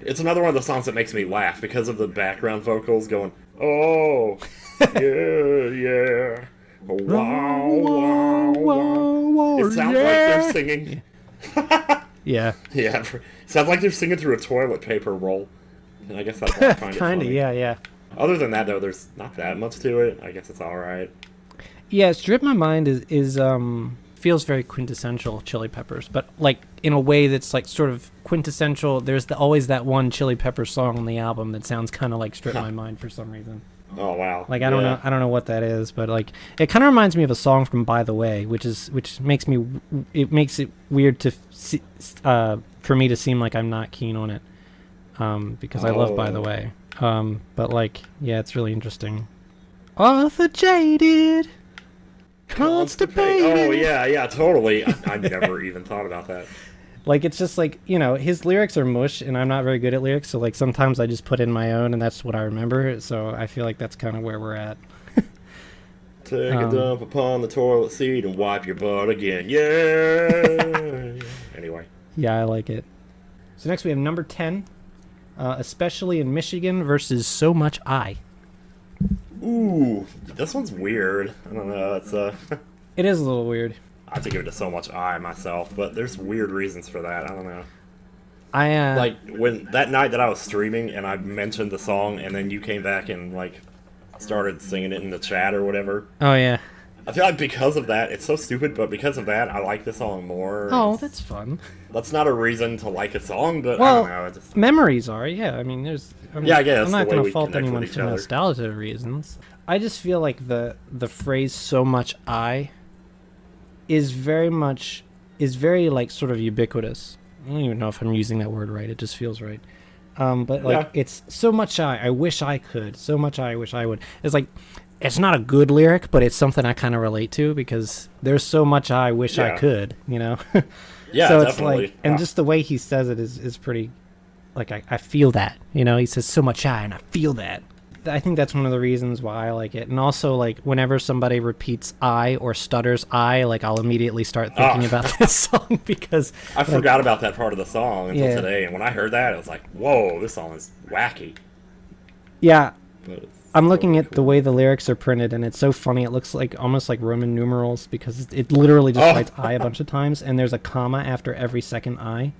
It's another one of the songs that makes me laugh because of the background vocals going, oh, yeah, yeah. Wow, wow, wow. It sounds like they're singing. Yeah. Yeah. It sounds like they're singing through a toilet paper roll. And I guess that's why I find it funny. Yeah. Other than that, though, there's not that much to it. I guess it's all right. Yeah, Strip My Mind is feels very quintessential Chili Peppers, but like in a way that's like sort of quintessential. There's always that one Chili Peppers song on the album that sounds kind of like Strip My Mind for some reason. Oh wow! Like I don't know what that is, but like it kind of reminds me of a song from By the Way, which makes it weird to see, for me to seem like I'm not keen on it, because I love By the Way, but like yeah, it's really interesting. Arthur Jaded, constipated. Oh yeah, totally. I never even thought about that. Like, it's just like, you know, his lyrics are mush, and I'm not very good at lyrics, so, like, sometimes I just put in my own, and that's what I remember, so I feel like that's kind of where we're at. Take a dump upon the toilet seat and wipe your butt again. Yeah! Anyway. Yeah, I like it. So next we have number 10, Especially in Michigan versus So Much I. Ooh, this one's weird. I don't know, it's, It is a little weird. I have to give it to So Much I myself, but there's weird reasons for that. I don't know. Like when that night that I was streaming and I mentioned the song, and then you came back and like started singing it in the chat or whatever. Oh yeah. I feel like because of that, it's so stupid, but because of that, I like the song more. Oh, that's fun. That's not a reason to like a song, but well, I don't know. Memories are, yeah. I mean, I guess I'm not going to fault anyone for nostalgia reasons. I just feel like the phrase "so much I" is very much is very like sort of ubiquitous. I don't even know if I'm using that word right. It just feels right. But like it's so much I wish I could. So much I wish I would. It's like it's not a good lyric, but it's something I kind of relate to because there's so much I wish I could, you know. Yeah, so definitely. It's like, and just the way he says it is pretty. Like I feel that, you know. He says so much I, and I feel that. I think that's one of the reasons why I like it. And also, like, whenever somebody repeats I or stutters I, like, I'll immediately start thinking about this song because... I forgot about that part of the song until today, and when I heard that, I was like, whoa, this song is wacky. Yeah. I'm looking totally at the way the lyrics are printed, and it's so funny. It looks like almost like Roman numerals because it literally just writes I a bunch of times, and there's a comma after every second I.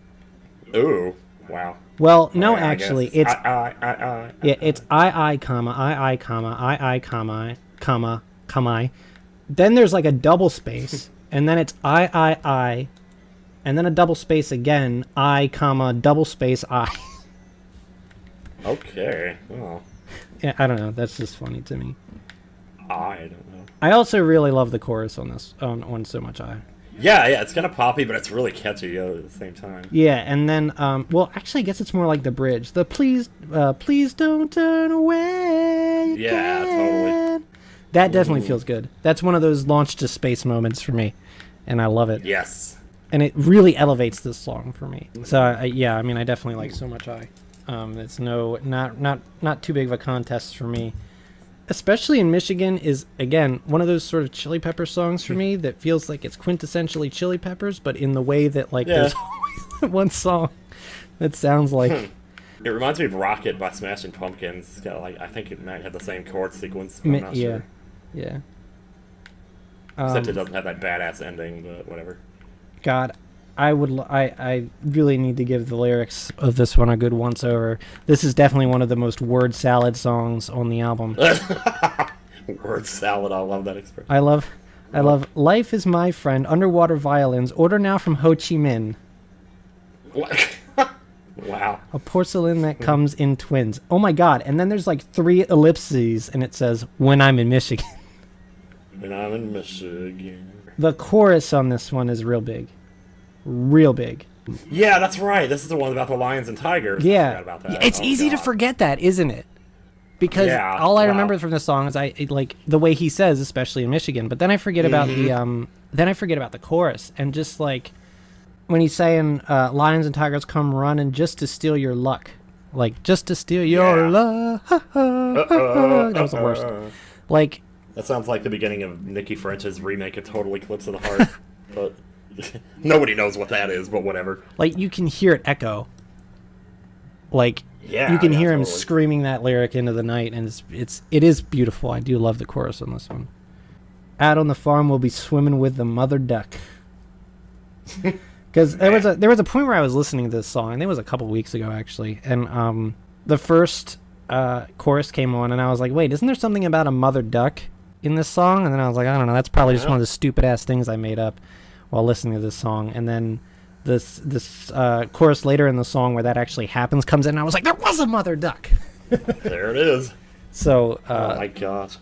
Ooh, wow. Well, no, I actually, guess. it's I, comma, I, comma, I, comma, comma. Then there's like a double space, and then it's I, and then a double space again, I, comma, double space I. Okay. Oh. Yeah, I don't know. That's just funny to me. I don't know. I also really love the chorus on this, on So Much I. Yeah, it's kind of poppy, but it's really catchy at the same time. Yeah, and then, well, actually, I guess it's more like the bridge. The please don't turn away again. Yeah, totally. That definitely feels good. That's one of those launch to space moments for me, and I love it. Yes. And it really elevates this song for me. So, yeah, I mean, I definitely like So Much I. It's not too big of a contest for me. Especially in Michigan is, again, one of those sort of Chili Pepper songs for me that feels like it's quintessentially Chili Peppers, but in the way that, like, there's always one song that sounds like... It reminds me of Rocket by Smashing Pumpkins. It's got, like, I think it might have the same chord sequence. I'm not sure. Yeah. Except it doesn't have that badass ending, but whatever. God, I really need to give the lyrics of this one a good once-over. This is definitely one of the most word salad songs on the album. Word salad, I love that expression. I love life is my friend, underwater violins, order now from Ho Chi Minh. Wow. A porcelain that comes in twins. Oh my god, and then there's like 3 ellipses, and it says, when I'm in Michigan. When I'm in Michigan. The chorus on this one is real big. Real big. Yeah, that's right. This is the one about the lions and tigers. Yeah. I forgot about that. It's easy to forget that, isn't it? Because all I remember from the song is like the way he says, especially in Michigan. But then I forget about the chorus, and just like when he's saying lions and tigers come running just to steal your luck, like just to steal your luck. That was the worst. Like that sounds like the beginning of Nikki French's remake of Total Eclipse of the Heart, but nobody knows what that is. But whatever. Like you can hear it echo. Like. Yeah, you can hear him screaming that lyric into the night, and it is beautiful. I do love the chorus on this one. Out on the farm, we'll be swimming with the mother duck. Because there was a point where I was listening to this song, and it was a couple weeks ago actually, and the first chorus came on, and I was like, wait, isn't there something about a mother duck in this song? And then I was like, I don't know, that's probably just one of the stupid ass things I made up while listening to this song, and then. This chorus later in the song where that actually happens comes in, and I was like, there was a mother duck. There it is. So, oh my god.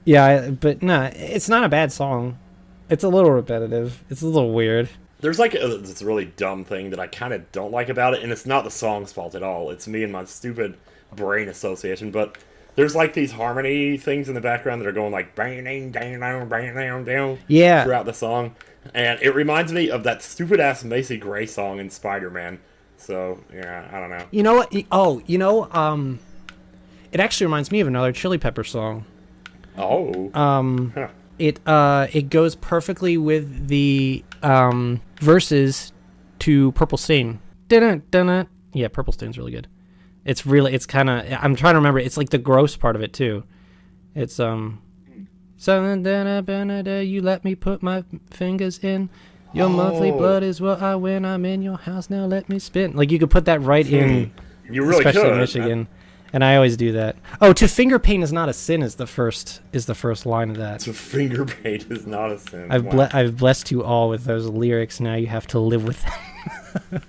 Yeah, but no, it's not a bad song. It's a little repetitive. It's a little weird. There's like this really dumb thing that I kind of don't like about it, and it's not the song's fault at all. It's me and my stupid brain association, but there's like these harmony things in the background that are going like bang, dang, dang, dang, dang, dang, yeah, throughout the song. And it reminds me of that stupid-ass Macy Gray song in Spider-Man. So, yeah, I don't know. You know what? It actually reminds me of another Chili Pepper song. Oh. Huh. It goes perfectly with the verses to Purple Stain. Dun-dun-dun-dun. Yeah, Purple Stain's really good. It's kind of... I'm trying to remember. It's like the gross part of it, too. It's, you let me put my fingers in your monthly blood is what I when I'm in your house now let me spin. Like you could put that right in. You really especially could, in Michigan, and I always do that. Oh, to finger paint is not a sin is the first line of that. To finger paint is not a sin. I've blessed you all with those lyrics. Now you have to live with them.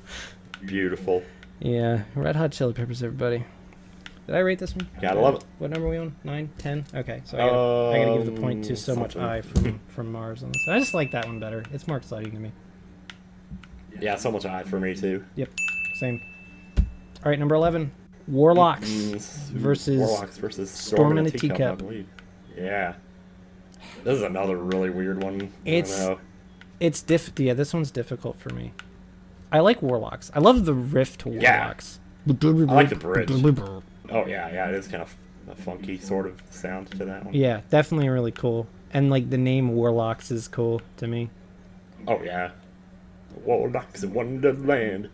Beautiful. Yeah, Red Hot Chili Peppers, everybody. Did I rate this one? Gotta love it. What number are we on? 9? 10? Okay, so I gotta give the point to So Much I from Mars on this. I just like that one better. It's more exciting to me. Yeah, so much I for me too. Yep, same. All right, number 11, Warlocks Warlocks versus Storm in a Teacup, I Teacup. believe. Yeah. This is another really weird one. It's yeah, this one's difficult for me. I like Warlocks. I love the riff to Warlocks. I like the bridge. Oh yeah, it is kind of a funky sort of sound to that one. Yeah, definitely really cool. And like the name Warlocks is cool to me. Oh yeah. Warlocks in Wonderland.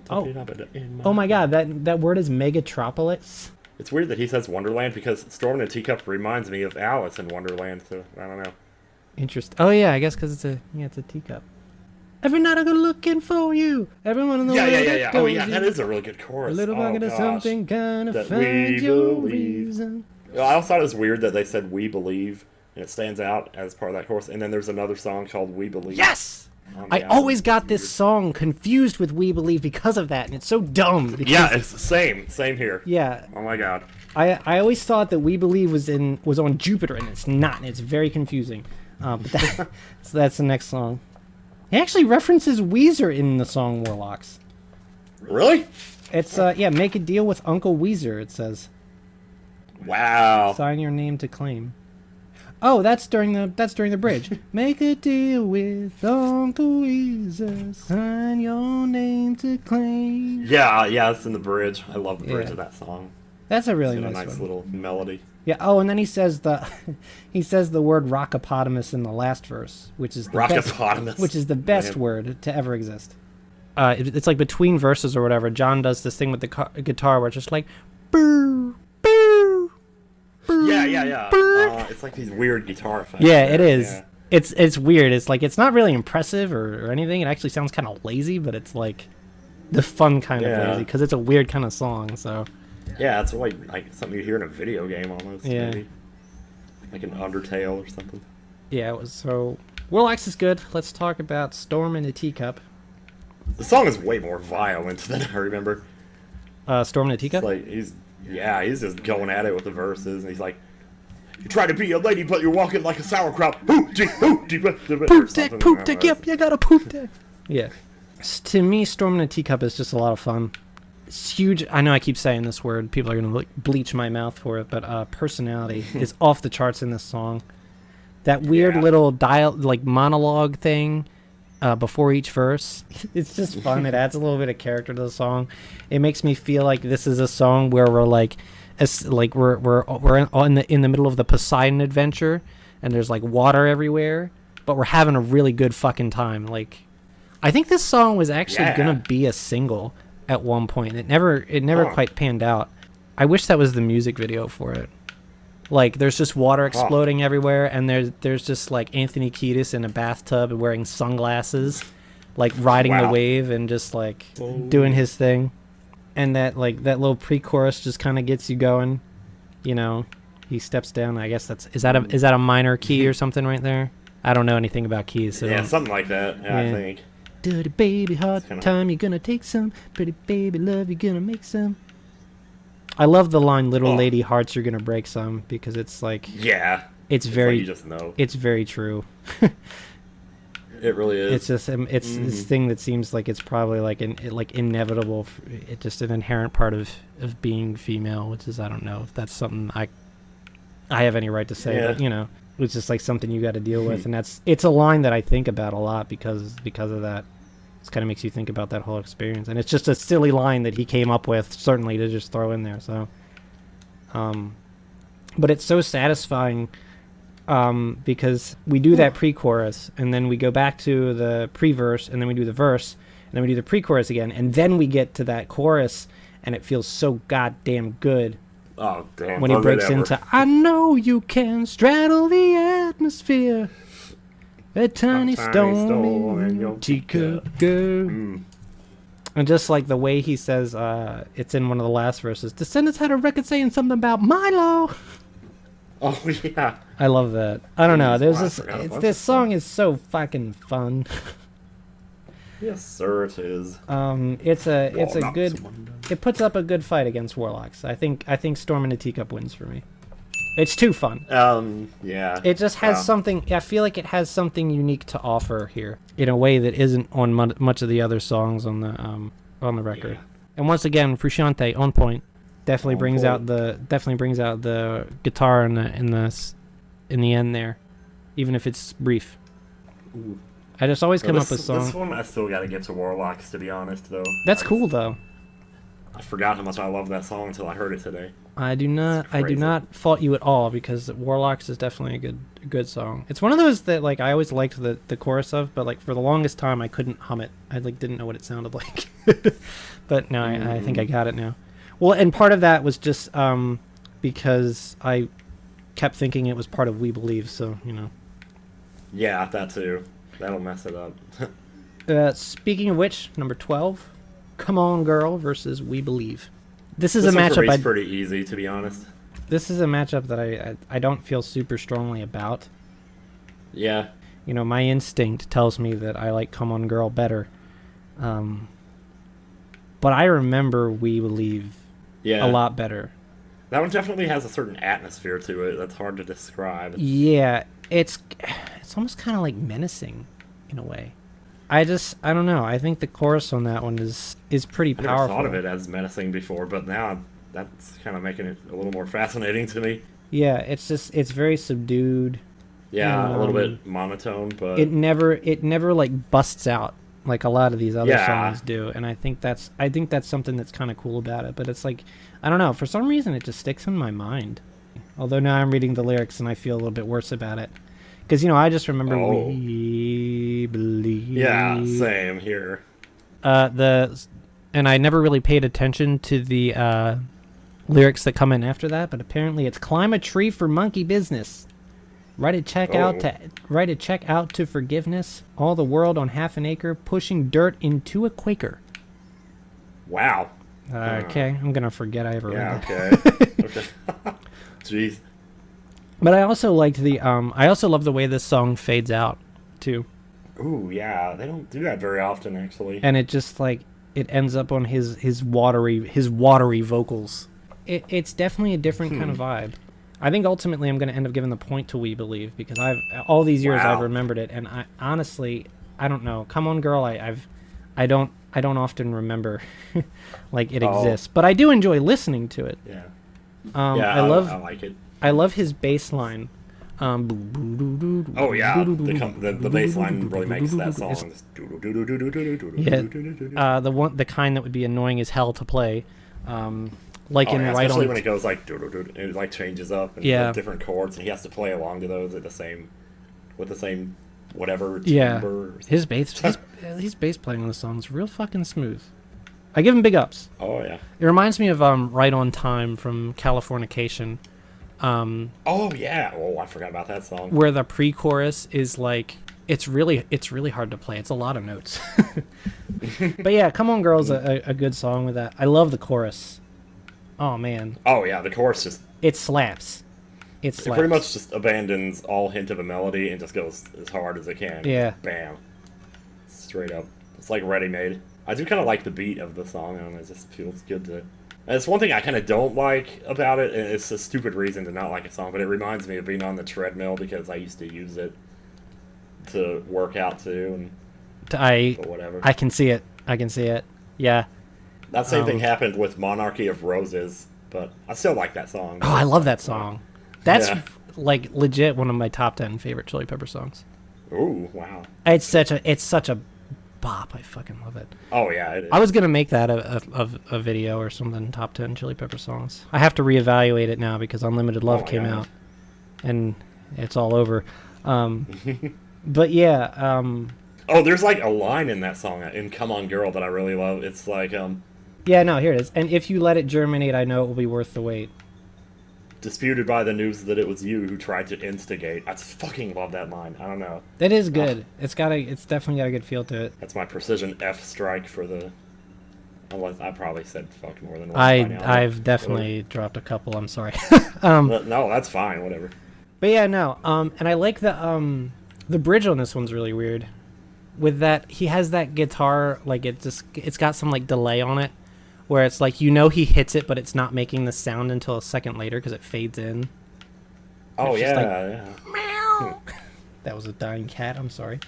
Oh my god, that word is Megatropolis. It's weird that he says Wonderland because Storm in a Teacup reminds me of Alice in Wonderland, so I don't know. Interesting. Oh yeah, I guess because it's a teacup. Every night I go looking for you. Everyone in the world. Yeah. Oh yeah, that is a really good chorus. A little bucket of something kind of find your reason. I also thought it was weird that they said "We Believe" and it stands out as part of that chorus. And then there's another song called "We Believe." Yes. I always got this song confused with "We Believe" because of that, and it's so dumb. Yeah, it's the same here. Yeah. Oh my god. I always thought that "We Believe" was on Jupiter, and it's not. And it's very confusing. So that's the next song. He actually references Weezer in the song Warlocks. Really? It's make a deal with Uncle Weezer. It says. Wow. Sign your name to claim. Oh, that's during the bridge. Make a deal with Uncle Weezer. Sign your name to claim. Yeah, it's in the bridge. I love the bridge of that song. That's a really it's nice one. Little melody. Yeah. Oh, and then he says the word rockopotamus in the last verse, which is the best word to ever exist. It's like between verses or whatever. John does this thing with the guitar where it's just like, boo, boo, boo. Yeah. It's like these weird guitar effects. Yeah, it is. Yeah. It's weird. It's like it's not really impressive or anything. It actually sounds kind of lazy, but it's like the fun kind of lazy because it's a weird kind of song. So. Yeah, it's like something you hear in a video game almost. Yeah. Maybe. Like an Undertale or something. Yeah, so Warlocks is good. Let's talk about Storm in a Teacup. The song is way more violent than I remember. Storm in a Teacup? It's like he's just going at it with the verses, and he's like, "You try to be a lady, but you're walking like a sauerkraut." Poop deck, yep, you got a poop deck. Yeah. To me, Storm in a Teacup is just a lot of fun. It's huge. I know I keep saying this word. People are going to bleach my mouth for it, but personality is off the charts in this song. That weird little monologue thing before each verse. It's just fun. It adds a little bit of character to the song. It makes me feel like this is a song where we're in the middle of the Poseidon adventure, and there's like water everywhere, but we're having a really good fucking time. Like, I think this song was actually gonna be a single at one point. It never quite panned out. I wish that was the music video for it. Like, there's just water exploding everywhere, and there's just like Anthony Kiedis in a bathtub wearing sunglasses, like riding the wave and just like doing his thing. And that little pre-chorus just kind of gets you going. You know, he steps down. I guess is that a minor key or something right there? I don't know anything about keys. So something like that. I think. Dirty baby, hard time, you're gonna take some. Pretty baby, love, you're gonna make some. I love the line, little lady hearts, you're gonna break some, because it's like... Yeah. It's very... Like you just know. It's very true. It really is. It's just... It's this thing that seems like it's probably like inevitable. It's just an inherent part of being female, which is, I don't know if that's something I have any right to say, but, you know, it's just like something you got to deal with. And it's a line that I think about a lot because of that. It kind of makes you think about that whole experience, and it's just a silly line that he came up with, certainly, to just throw in there. So, but it's so satisfying because we do that pre-chorus, and then we go back to the pre-verse, and then we do the verse, and then we do the pre-chorus again, and then we get to that chorus, and it feels so goddamn good. Oh, damn. When he breaks into, I know you can straddle the atmosphere. A tiny stone in your teacup, girl. And just like the way he says, it's in one of the last verses, Descendants had a record saying something about Milo. Oh, yeah. I love that. I don't know. There's this song is so fucking fun. Yes, sir, it is. It's a good... It puts up a good fight against Warlocks. I think Storm in a Teacup wins for me. It's too fun. Yeah. It just has something. I feel like it has something unique to offer here in a way that isn't on much of the other songs on the record. Yeah. And once again, Frusciante on point. Definitely On brings point. out the guitar in the end there, even if it's brief. Ooh. I just always come This up with songs. one I still gotta give to Warlocks, to be honest, though. That's cool though. I forgot how much I love that song until I heard it today. I do crazy. not fault you at all, because Warlocks is definitely a good song. It's one of those that like I always liked the chorus of, but like for the longest time I couldn't hum it. I like didn't know what it sounded like. But no, I think I got it now. Well, and part of that was just because I kept thinking it was part of We Believe, so you know. Yeah, that too. That'll mess it up. Speaking of which, number 12, Come On Girl versus We Believe. This is This a one for me matchup. is pretty easy, to be honest. This is a matchup that I don't feel super strongly about. Yeah. You know, my instinct tells me that I like Come On Girl better. But I remember We Believe Yeah. a lot better. That one definitely has a certain atmosphere to it that's hard to describe. Yeah, it's almost kind of like menacing in a way. I don't know. I think the chorus on that one is pretty I never powerful. thought of it as menacing before, but now that's kind of making it a little more fascinating to me. Yeah, it's very subdued. Yeah, a little bit monotone, but It never like busts out like a lot of these other Yeah. songs do, and I think that's something that's kind of cool about it. But it's like, I don't know, for some reason it just sticks in my mind. Although now I'm reading the lyrics and I feel a little bit worse about it, because I just remember Oh. We Believe. yeah, same here. And I never really paid attention to the lyrics that come in after that, but apparently it's climb a tree for monkey business. Write a check out to forgiveness. All the world on half an acre, pushing dirt into a Quaker. Wow. Okay, I'm gonna forget I ever read Yeah. that. Okay. Okay. Jeez. But I also liked I also love the way this song fades out too, Ooh, yeah. They don't do that very often, actually. and it just like it ends up on his watery vocals. It's definitely a different kind of vibe. I think ultimately I'm going to end up giving the point to We Believe, because all these years Wow. I've remembered it, and I honestly I don't know. Come On Girl, I don't often remember like it exists, but I do enjoy listening to it. Yeah. I I love like it. I love his bass line. Oh yeah, the bass line really makes that song. The kind that would be annoying as hell to play. Like Oh, in yeah, Right especially on when it goes like it like changes up and Yeah. does different chords, and he has to play along to those with the same whatever Yeah, timbre. his bass playing on the song is real fucking smooth. I give him big ups. Oh yeah. It reminds me of Right on Time from Californication, Oh yeah. Oh, I forgot about that song. where the pre-chorus is like it's really hard to play. It's a lot of notes. But yeah, Come On Girl's a good song with that. I love the chorus. Oh man, Oh yeah, the chorus just it slaps. It slaps. it pretty much just abandons all hint of a melody and just goes as hard as it can. Yeah. Bam. Straight up. It's like Readymade. I do kind of like the beat of the song, and it just feels good to. And it's one thing I kind of don't like about it, and it's a stupid reason to not like a song, but it reminds me of being on the treadmill, because I used to use it to work out too, but whatever. I can see it. Yeah. That same thing happened with Monarchy of Roses, but I still like that song. Oh, I love that song. That's Yeah. like legit one of my top 10 favorite Chili Pepper songs. Ooh, wow. It's such a bop. I fucking love it. Oh yeah, it is. I was gonna make that a video or something, top 10 Chili Pepper songs. I have to reevaluate it now because Unlimited Love Oh my came God. out, and it's all over. But yeah, Oh, there's like a line in that song in "Come On Girl" that I really love. It's like yeah, no, here it is. And if you let it germinate, I know it will be worth the wait. disputed by the news that it was you who tried to instigate. I just fucking love that line. I don't know. That is good. It's definitely got a good feel to it. That's my precision F strike for the. Unless I probably said fuck more than once by now. I've definitely dropped a couple. I'm sorry. No, that's fine. Whatever. But yeah, no. And I like the bridge on this one's really weird. With that, he has that guitar like it's got some like delay on it, where it's like he hits it, but it's not making the sound until a second later because it fades in. Oh It's just yeah, Meow. That was a dying cat. I'm sorry.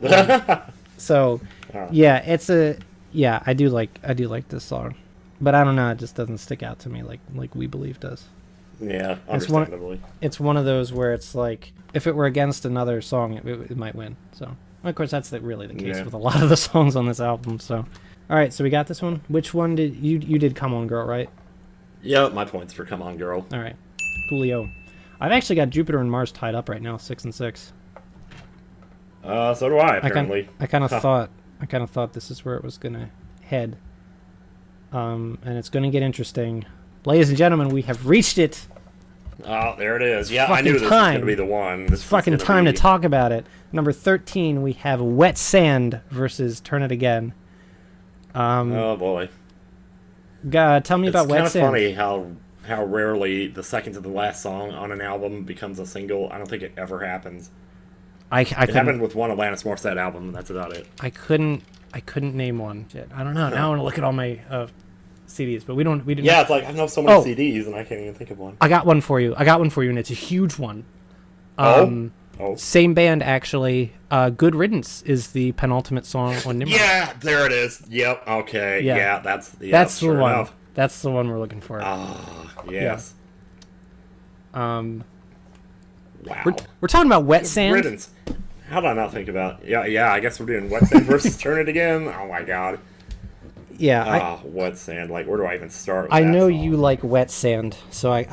yeah. So, Oh. yeah, I do like this song, but I don't know. It just doesn't stick out to me like We Believe does. Yeah, It's one- understandably. It's one of those where it's like if it were against another song, it might win. So, of course, that's really the case Yeah. with a lot of the songs on this album. So, all right, so we got this one. Which one did you did? Come On Girl, right? Yep, my points for Come On Girl. All right, Coolio. I've actually got Jupiter and Mars tied up right now, 6 and 6. So do I, apparently. I kind of thought this is where it was gonna head, and it's gonna get interesting. Ladies and gentlemen, we have reached it. Oh, there it is. Yeah, I Fucking knew this was time. going to be the one. It's fucking time to talk about it. Number 13, we have Wet Sand versus Turn It Again. Oh, boy. Tell me about Wet It's Sand. kind of funny how rarely the second to the last song on an album becomes a single. I don't think it ever happens. I It couldn't, happened with one Alanis Morissette album, and that's about it. I couldn't name one. Shit, I don't know. Now I want to look at all my CDs, but we didn't. Yeah, it's like I know so many Oh. CDs, and I can't even think of one. I got one for you, and it's a huge one. Oh? Same band, actually. Good Riddance is the penultimate song on Nimrod. Yeah, there it is. Yep, okay. Yeah. Yeah, that's That's the sure one. enough. That's the one we're looking for. Ah, yes. Um, Wow. we're talking about Wet Sand. Riddance. How did I not think about? Yeah. I guess we're doing Wet Sand versus Turn It Again. Oh my god. Yeah, Wet Sand. Like, where do I even start? With I that know song? you like Wet Sand, so I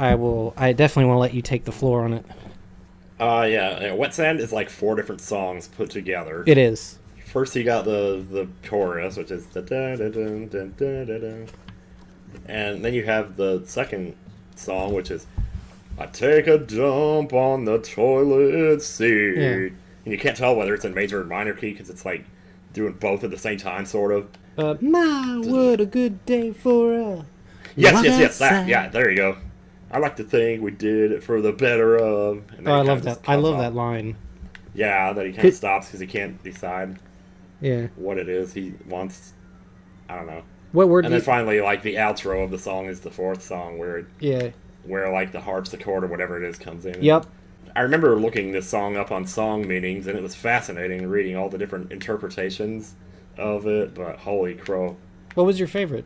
definitely want to let you take the floor on it. Yeah. Wet Sand is like 4 different songs put together. It is. First, you got the chorus, which is da da da da da da da da, and then you have the second song, which is I take a dump on the toilet seat, Yeah. and you can't tell whether it's in major or minor key because it's like doing both at the same time, sort of. My, what a good day for a... Yes, that. Yeah, there you go. I like to think we did it for the better of. And then Oh, I he love kinda that. just I comes love off. that line. Yeah, that he kind Could- of stops because he can't decide Yeah. what it is he wants. I don't know. What word And do then you... finally, like the outro of the song is the 4th song where Yeah. like the harpsichord or whatever it is comes in. Yep. I remember looking this song up on song meanings, and it was fascinating reading all the different interpretations of it. But holy crow, What was your favorite?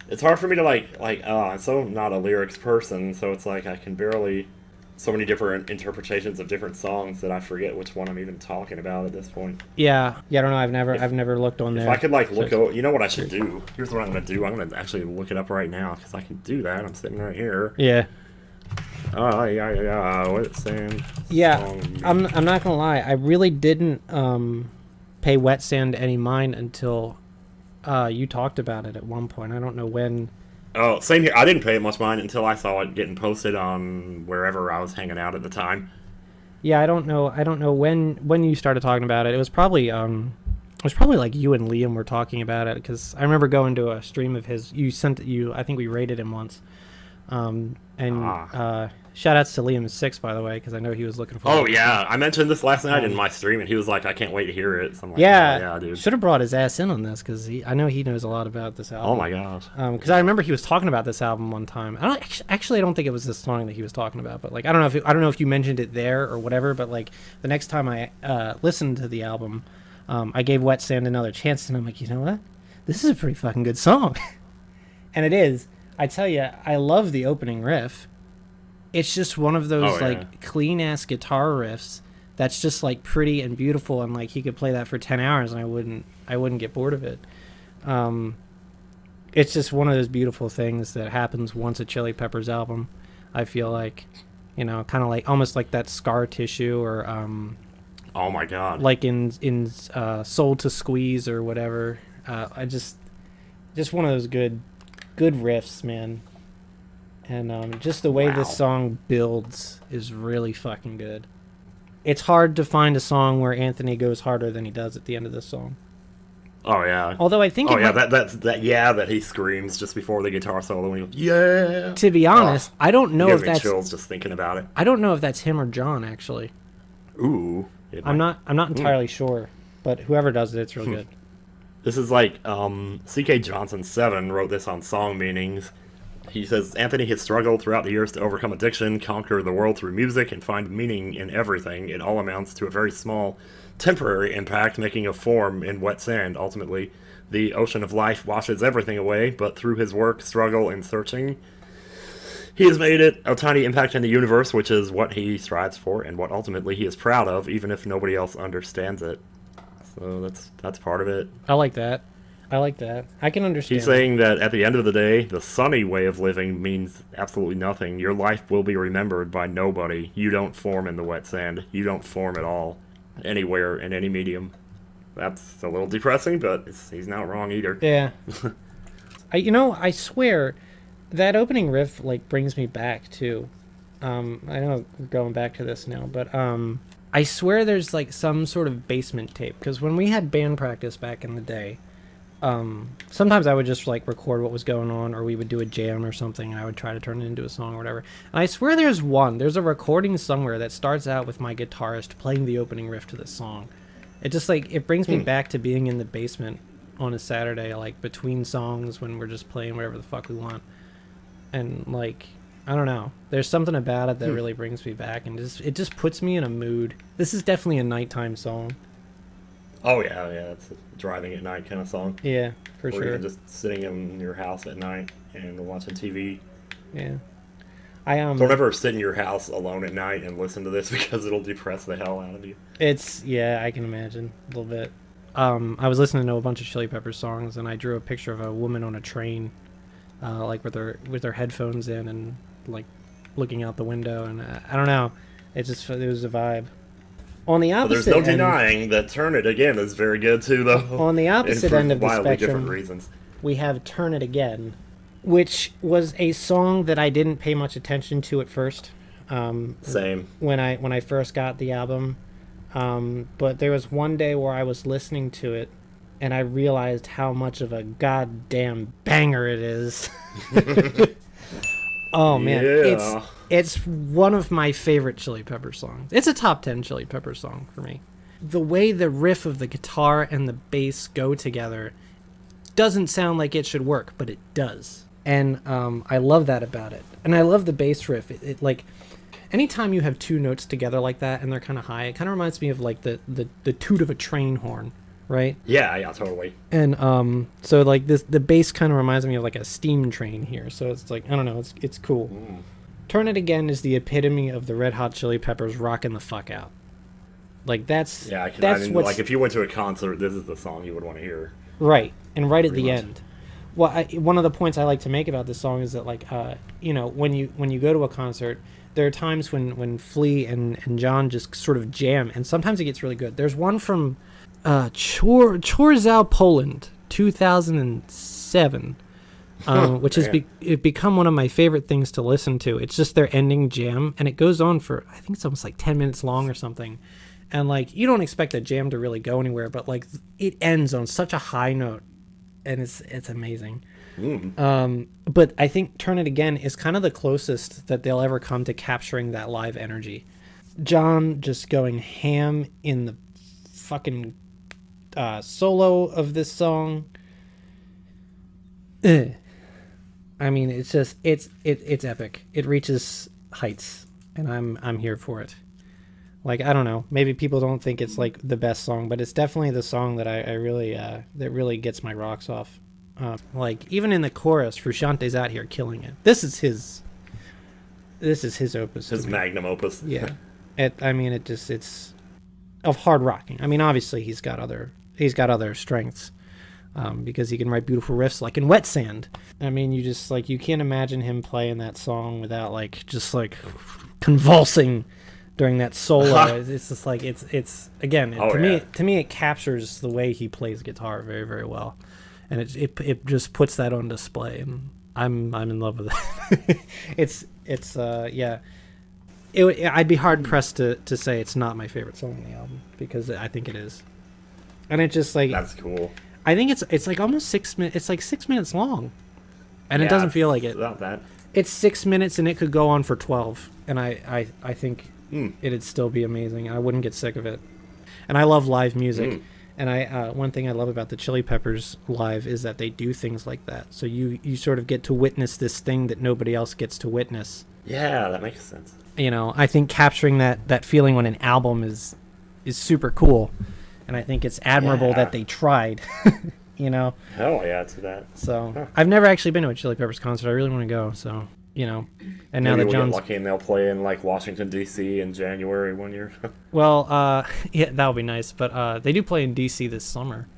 it's hard for me to I'm so not a lyrics person, so it's like I can barely. So many different interpretations of different songs that I forget which one I'm even talking about at this point. Yeah. I don't know. I've never looked on there. If I could look over, you know what I should do? Here's what I'm gonna do. I'm gonna actually look it up right now because I can do that. I'm sitting right here. Yeah. What it's saying? Yeah. Song I'm not gonna lie. I really didn't pay Wet Sand any mind until you talked about it at one point. I don't know when. Oh, same here. I didn't pay it much mind until I saw it getting posted on wherever I was hanging out at the time. Yeah, I don't know when you started talking about it. It was probably like you and Liam were talking about it because I remember going to a stream of his. I think we rated him once. Shout outs to Liam 6, by the way, because I know he was looking for. Oh yeah, I mentioned this last night in my stream, and he was like, "I can't wait to hear it." So I'm like, Yeah, "Oh, yeah, dude." should have brought his ass in on this because I know he knows a lot about this album. Oh my gosh. Because I remember he was talking about this album one time. I don't think it was this song that he was talking about, but like I don't know if you mentioned it there or whatever. But like the next time I listened to the album, I gave Wet Sand another chance, and I'm like, you know what, this is a pretty fucking good song, and it is. I tell you, I love the opening riff. It's just one of those like clean ass guitar riffs that's just like pretty and beautiful, and like he could play that for 10 hours and I wouldn't get bored of it. It's just one of those beautiful things that happens once a Chili Peppers album. I feel like, kind of like almost like that Scar Tissue or Oh my god. like in Soul to Squeeze or whatever. I just one of those good riffs, man. And just the way this song builds is really fucking good. It's hard to find a song where Anthony goes harder than he does at the end of this song. Oh yeah. Although I think that he screams just before the guitar solo and he goes, yeah. to be honest, I don't know if Gives me that's chills just thinking about it. I don't know if that's him or John actually. Ooh. I'm not entirely sure, but whoever does it, it's real good. This is like C.K. Johnson 7 wrote this on Song Meanings, He says, Anthony has struggled throughout the years to overcome addiction, conquer the world through music, and find meaning in everything. It all amounts to a very small, temporary impact, making a form in wet sand. Ultimately, the ocean of life washes everything away, but through his work, struggle, and searching, he has made it a tiny impact in the universe, which is what he strives for and what ultimately he is proud of, even if nobody else understands it. So that's part of it. I like that. I can understand. He's saying that at the end of the day, the sunny way of living means absolutely nothing. Your life will be remembered by nobody. You don't form in the wet sand. You don't form at all, anywhere, in any medium. That's a little depressing, but he's not wrong either. Yeah. I swear, that opening riff, like, brings me back to... I know we're going back to this now, but I swear there's, like, some sort of basement tape. Because when we had band practice back in the day... sometimes I would just like record what was going on, or we would do a jam or something, and I would try to turn it into a song or whatever. And I swear there's a recording somewhere that starts out with my guitarist playing the opening riff to this song. It just like, it brings me back to being in the basement on a Saturday, like between songs when we're just playing whatever the fuck we want. And like, I don't know, there's something about it that really brings me back, and it just puts me in a mood. This is definitely a nighttime song. Oh, yeah, it's a driving at night kind of song. Yeah, for sure. Or even just sitting in your house at night and watching TV. Yeah. Don't ever sit in your house alone at night and listen to this, because it'll depress the hell out of you. Yeah, I can imagine a little bit. I was listening to a bunch of Chili Peppers songs, and I drew a picture of a woman on a train, like with her headphones in and like looking out the window, and I don't know, it was a vibe. On the opposite, there's no denying that Turn It Again is very good too, though. On the opposite end of the wildly spectrum, different reasons. We have Turn It Again, which was a song that I didn't pay much attention to at first. Same. When I first got the album, but there was one day where I was listening to it, and I realized how much of a goddamn banger it is. Oh man, yeah. It's one of my favorite Chili Pepper songs. It's a top 10 Chili Pepper song for me. The way the riff of the guitar and the bass go together doesn't sound like it should work, but it does. And I love that about it. And I love the bass riff. It like, anytime you have two notes together like that and they're kind of high, it kind of reminds me of like the toot of a train horn, right? Yeah, totally. And so like the bass kind of reminds me of like a steam train here. So it's like, I don't know, it's cool. Turn It Again is the epitome of the Red Hot Chili Peppers rocking the fuck out. Like that's like if you went to a concert, this is the song you would want to hear. Right, and right at the end. Well, one of the points I like to make about this song is that like when you go to a concert, there are times when Flea and John just sort of jam, and sometimes it gets really good. There's one from Chorzów, Poland, 2007. Which has become one of my favorite things to listen to. It's just their ending jam, and it goes on for, I think it's almost like 10 minutes long or something. And like, you don't expect a jam to really go anywhere, but like it ends on such a high note, and it's amazing. But I think Turn It Again is kind of the closest that they'll ever come to capturing that live energy. John just going ham in the fucking solo of this song. I mean, it's just it's epic. It reaches heights, and I'm here for it. Like, I don't know, maybe people don't think it's like the best song, but it's definitely the song that I really that really gets my rocks off. Like, even in the chorus, Frusciante's out here killing it. This is his opus. His magnum opus. Yeah. It's of hard rocking. I mean, obviously he's got other strengths. Because he can write beautiful riffs like in Wet Sand. I mean, you can't imagine him playing that song without like just like convulsing during that solo. It's just like it's again, to me it captures the way he plays guitar very, very well, and it just puts that on display, and I'm in love with it. I'd be hard pressed to say it's not my favorite song on the album, because I think it is, and it just like, that's cool. I think it's like almost 6 minutes. It's like 6 minutes long, and it doesn't feel like it. About that. It's 6 minutes, and it could go on for 12, and I think it'd still be amazing. I wouldn't get sick of it, and I love live music, And one thing I love about the Chili Peppers live is that they do things like that. So you sort of get to witness this thing that nobody else gets to witness. Yeah, that makes sense. You know, I think capturing that feeling on an album is super cool, and I think it's admirable that they tried. You know. Hell yeah, to that. So I've never actually been to a Chili Peppers concert. I really want to go. So you know, and now Maybe that we'll John's get lucky and they'll play in like Washington D.C. in January one year. well, yeah, that would be nice. But they do play in D.C. this summer.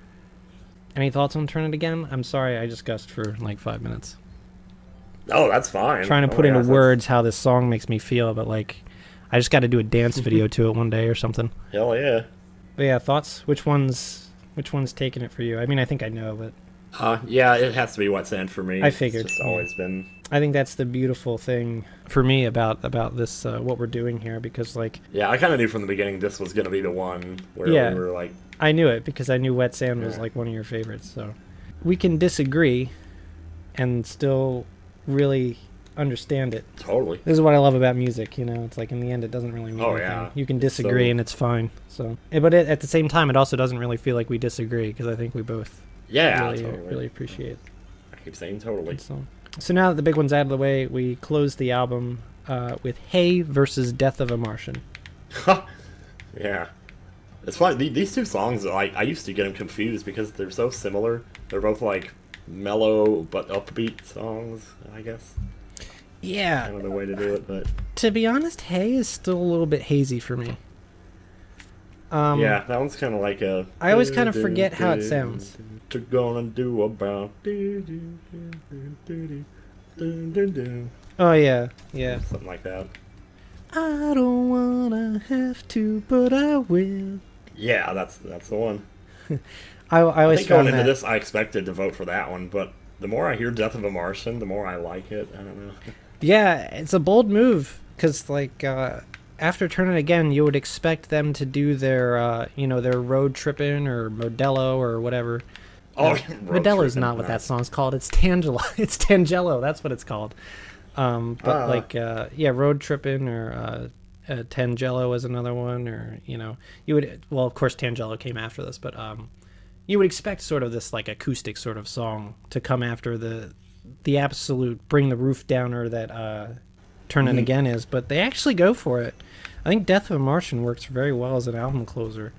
Any thoughts on Turn It Again? I'm sorry, I just gushed for like 5 minutes. Oh, that's fine. Trying to put into words how this song makes me feel, but like, I just got to do a dance video to it one day or something. Hell yeah. But yeah, thoughts? Which one's taking it for you? I mean, I think I know, but yeah, it has to be Wet Sand for me. I figured. It's just always been. I think that's the beautiful thing for me about this what we're doing here, because like. Yeah, I kind of knew from the beginning this was gonna be the one where we were like. I knew it because I knew Wet Sand was like one of your favorites. So we can disagree, and still really understand it. Totally. This is what I love about music, you know. It's like in the end it doesn't really mean anything. Yeah. You can disagree and it's fine. So, but at the same time it also doesn't really feel like we disagree, because I think we both really appreciate I keep saying totally. So now that the big one's out of the way, we close the album with Hey versus Death of a Martian. Yeah. It's funny, these two songs, I used to get them confused because they're so similar. They're both like mellow but upbeat songs, I guess. Yeah. Kind of the way to do it, but to be honest, Hey is still a little bit hazy for me. Yeah, that one's kind of like a. I always kind of forget how it sounds. What you gonna do about? Oh yeah, yeah. Something like that. I don't wanna have to, but I will. Yeah, that's the one. I always think going found into that. this, I expected to vote for that one, but the more I hear "Death of a Martian," the more I like it. I don't know. Yeah, it's a bold move, because like after Turn It Again, you would expect them to do their their Road Trippin' or Modelo or whatever. Oh, Modelo's not what that song's called. It's Tangelo. It's Tangelo. That's what it's called. Road Trippin' or Tangelo is another one, or you would. Well, of course, Tangelo came after this, but you would expect sort of this like acoustic sort of song to come after the absolute bring the roof downer that Turn It Again is, but they actually go for it. I think Death of a Martian works very well as an album closer.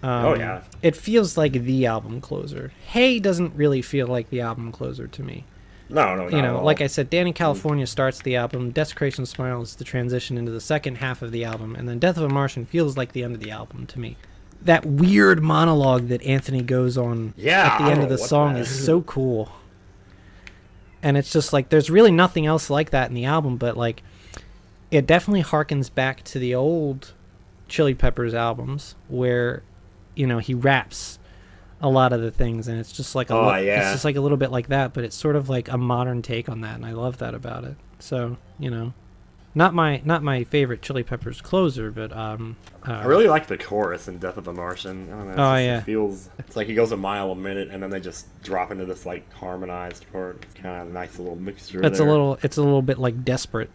It feels like the album closer. Hey doesn't really feel like the album closer to me. No, not at all. Like I said, Dani California starts the album, Desecration Smile is the transition into the second half of the album, and then Death of a Martian feels like the end of the album to me. That weird monologue that Anthony goes on at the end of the song is so cool. And it's just like, there's really nothing else like that in the album, but like, it definitely harkens back to the old Chili Peppers albums where, he raps a lot of the things, and it's just like it's just like a little bit like that, but it's sort of like a modern take on that, and I love that about it. So, not my favorite Chili Peppers closer, but I really like the chorus in Death of a Martian. I don't know. It's like he goes a mile a minute, and then they just drop into this like harmonized part. It's kind of a nice little mixture. It's a little bit like Desperate.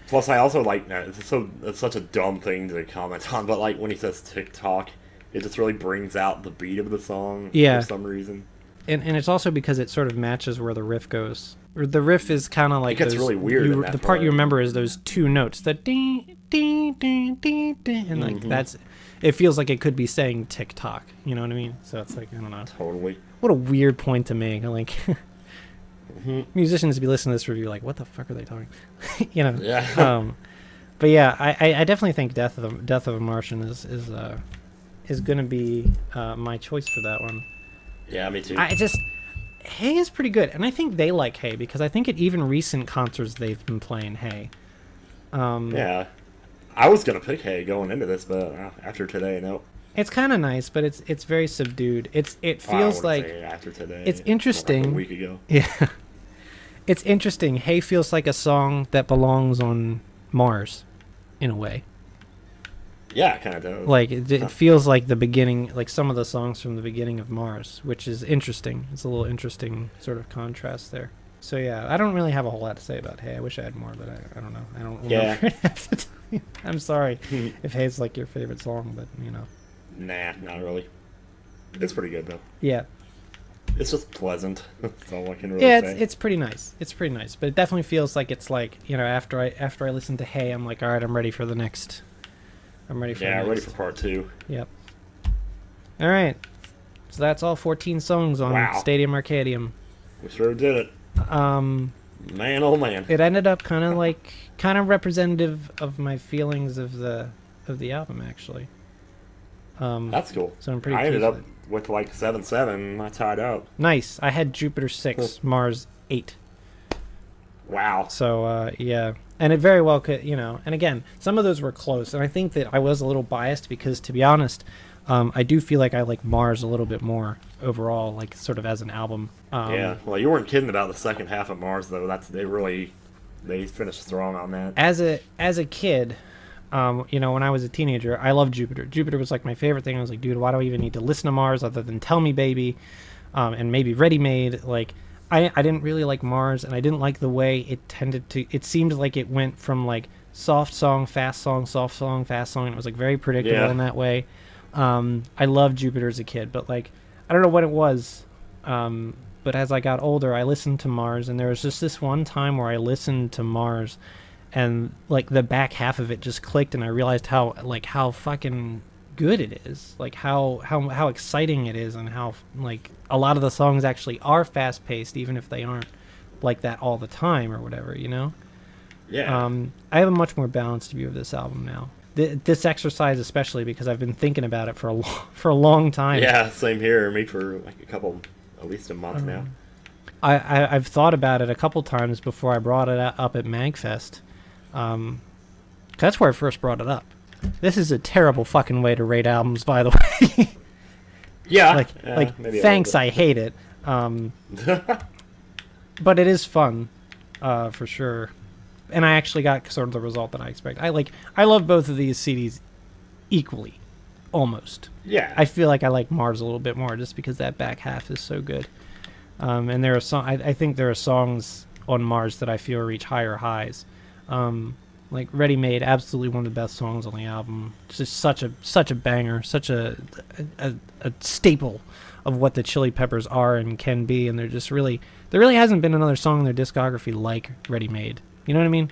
Plus, I also like it's such a dumb thing to comment on, but like when he says TikTok, it just really brings out the beat of the song for some reason. And it's also because it sort of matches where the riff goes. The riff is kind of like it gets really weird. The part you remember is those two notes, the ding, ding, ding, ding, ding, and like that's. It feels like it could be saying TikTok. You know what I mean? So it's like, I don't know. Totally. What a weird point to make. Like musicians be listening to this review like, what the fuck are they talking? Yeah. But yeah, I definitely think Death of a Martian is gonna be my choice for that one. Yeah, me too. Hey is pretty good, and I think they like Hey because I think at even recent concerts they've been playing Hey. Yeah, I was gonna pick Hey going into this, but after today, no. It's kind of nice, but it's very subdued. It feels like after today. It's interesting. Like a week ago. Yeah, it's interesting. Hey feels like a song that belongs on Mars, in a way. Yeah, it kind of does. Like, it feels like the beginning, like some of the songs from the beginning of Mars, which is interesting. It's a little interesting sort of contrast there. So, yeah, I don't really have a whole lot to say about Hey. I wish I had more, but I don't know. I don't remember at the time. I'm sorry if Hey's like your favorite song, but, Nah, not really. It's pretty good though. Yeah. It's just pleasant. That's all I can really Yeah, say. it's pretty nice. It's pretty nice, but it definitely feels like it's like, you know, after I listen to Hey, I'm like, all right, I'm ready for the next. I'm ready for. Yeah, the ready next. for part 2. Yep. All right. So that's all 14 songs on Wow. Stadium Arcadium. We sure did it. Man, oh man. It ended up kind of representative of my feelings of the album, actually. That's cool. So I'm pretty. I ended pleased up with it. with like 7-7. I tied up. Nice. I had Jupiter 6, Mars 8. Wow. So yeah, and it very well could, you know. And again, some of those were close, and I think that I was a little biased because, to be honest, I do feel like I like Mars a little bit more overall, like sort of as an album. Yeah. Well, you weren't kidding about the second half of Mars though. They finished strong on that. As a kid, you know, when I was a teenager, I loved Jupiter. Jupiter was like my favorite thing. I was like, dude, why do I even need to listen to Mars other than Tell Me Baby, and maybe Readymade? Like, I didn't really like Mars, and I didn't like the way it tended to. It seemed like it went from like soft song, fast song, soft song, fast song. And it was like very predictable in that way. I loved Jupiter as a kid, but like I don't know what it was. But as I got older, I listened to Mars, and there was just this one time where I listened to Mars, and like the back half of it just clicked, and I realized how fucking good it is, like how exciting it is, and how like a lot of the songs actually are fast paced, even if they aren't like that all the time or whatever, you know. Yeah. I have a much more balanced view of this album now. This exercise, especially because I've been thinking about it for a long time. Yeah, same here. Me for like at least a month now. I've thought about it a couple times before I brought it up at Magfest. That's where I first brought it up. This is a terrible fucking way to rate albums, by the way. Yeah. Maybe thanks, I hate it. But it is fun, for sure. And I actually got sort of the result that I expect. I love both of these CDs equally, almost. Yeah. I feel like I like Mars a little bit more just because that back half is so good. And there are I think there are songs on Mars that I feel reach higher highs. Like Readymade, absolutely one of the best songs on the album. It's just such a banger, such a staple of what the Chili Peppers are and can be. And there really hasn't been another song in their discography like Readymade. You know what I mean?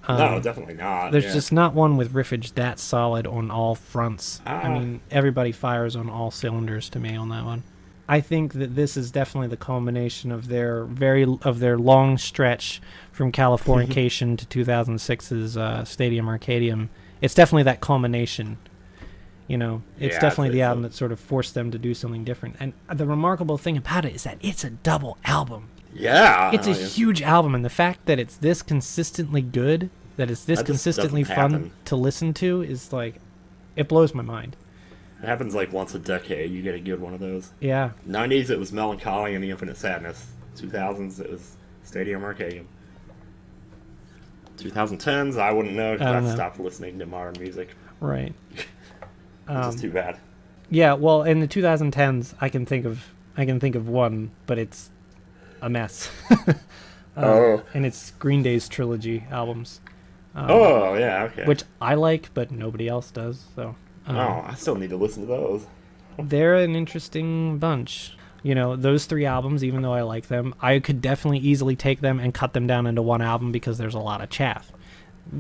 No, definitely not. There's just not one with riffage that solid on all fronts. I Ah. mean, everybody fires on all cylinders to me on that one. I think that this is definitely the culmination of their long stretch from Californication to 2006's Stadium Arcadium. It's definitely that culmination. You know, it's Yeah, I'd definitely say the so. album that sort of forced them to do something different. And the remarkable thing about it is that it's a double album. Yeah. It's a yeah. huge album, and the fact that it's this consistently good, that it's this That just consistently doesn't fun happen. to listen to, is like, it blows my mind. It happens like once a decade. You get a good one of those. Yeah. 90s, it was Melancholy and the Infinite Sadness. 2000s, it was Stadium Arcadium. 2010s, I wouldn't know I because don't I know. stopped listening to modern music. Right. Which is too bad. Yeah, well, in the 2010s, I can think of one, but it's a mess. Oh. And it's Green Day's trilogy albums. Oh, yeah, okay. Which I like, but nobody else does. So Oh, I still need to listen to those. they're an interesting bunch. You know, those three albums, even though I like them, I could definitely easily take them and cut them down into one album because there's a lot of chaff.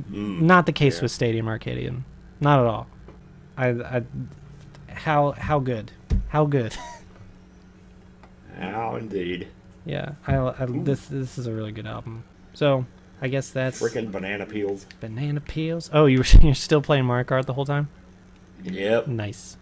Not the case yeah. with Stadium Arcadium. Not at all. How good? How good? How indeed. Yeah, this is a really good album. So I guess that's Frickin' banana peels. Banana Peels. Oh, you're still playing Mario Kart the whole time? Yep. Nice.